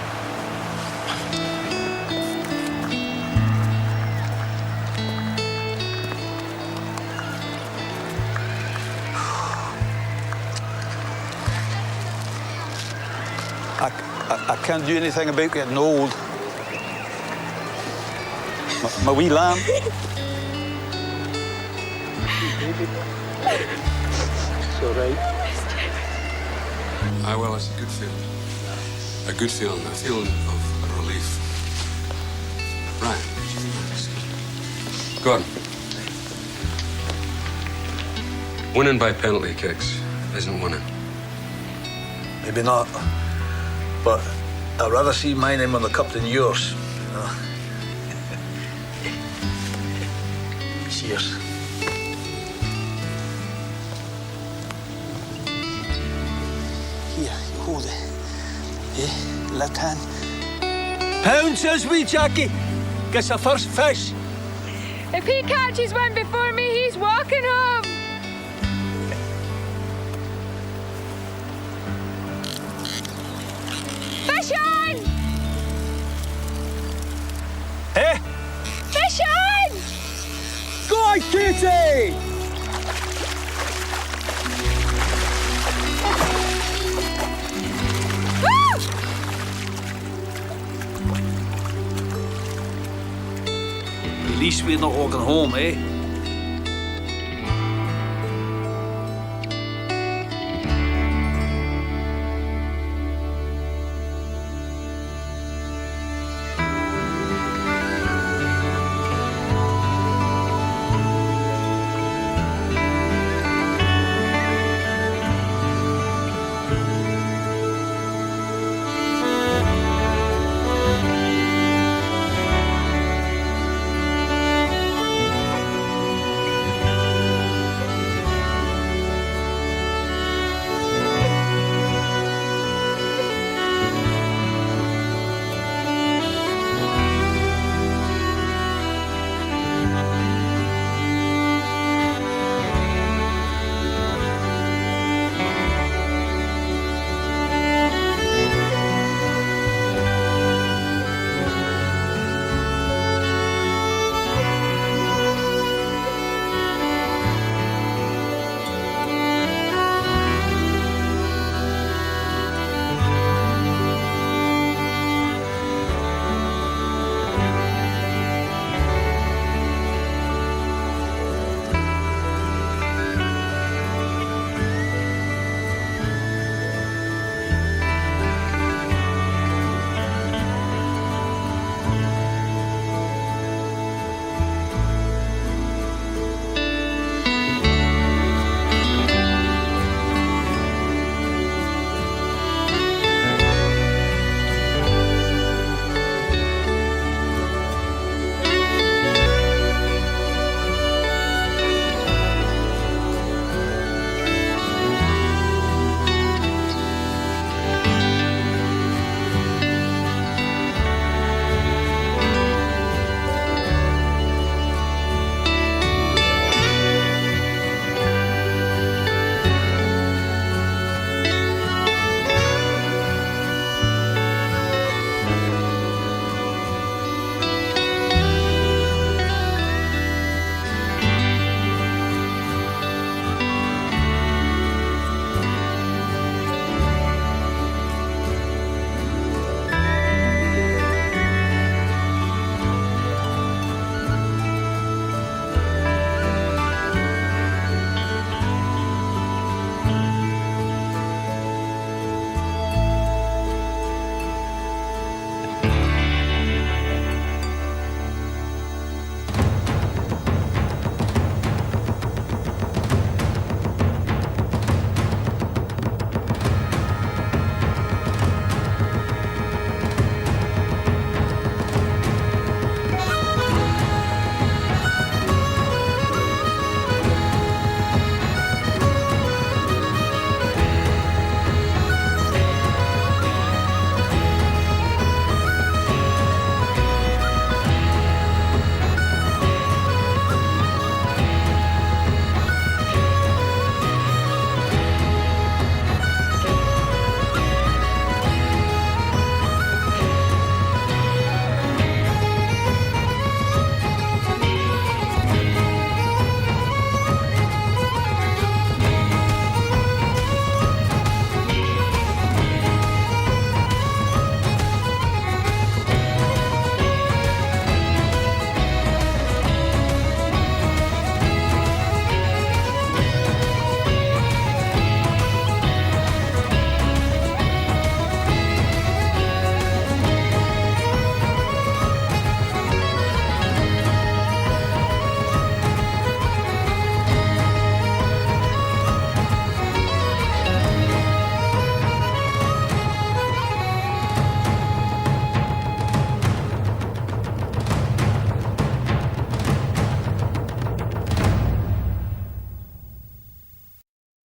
I can't do anything about getting old. My wee lamb. It's all right. Aye, well, it's a good feeling. A good feeling, a feeling of relief. Right. Gordon. Winning by penalty kicks isn't winning. Maybe not. But I'd rather see my name on the cup than yours. You know? Cheers. Here, you hold it. Eh? Left hand. Pounces we, Jackie. Gets the first fish. If he catches one before me, he's walking home. Fish on! Eh? Fish on! Go on, Katie! Woo! At least we're not walking home, eh?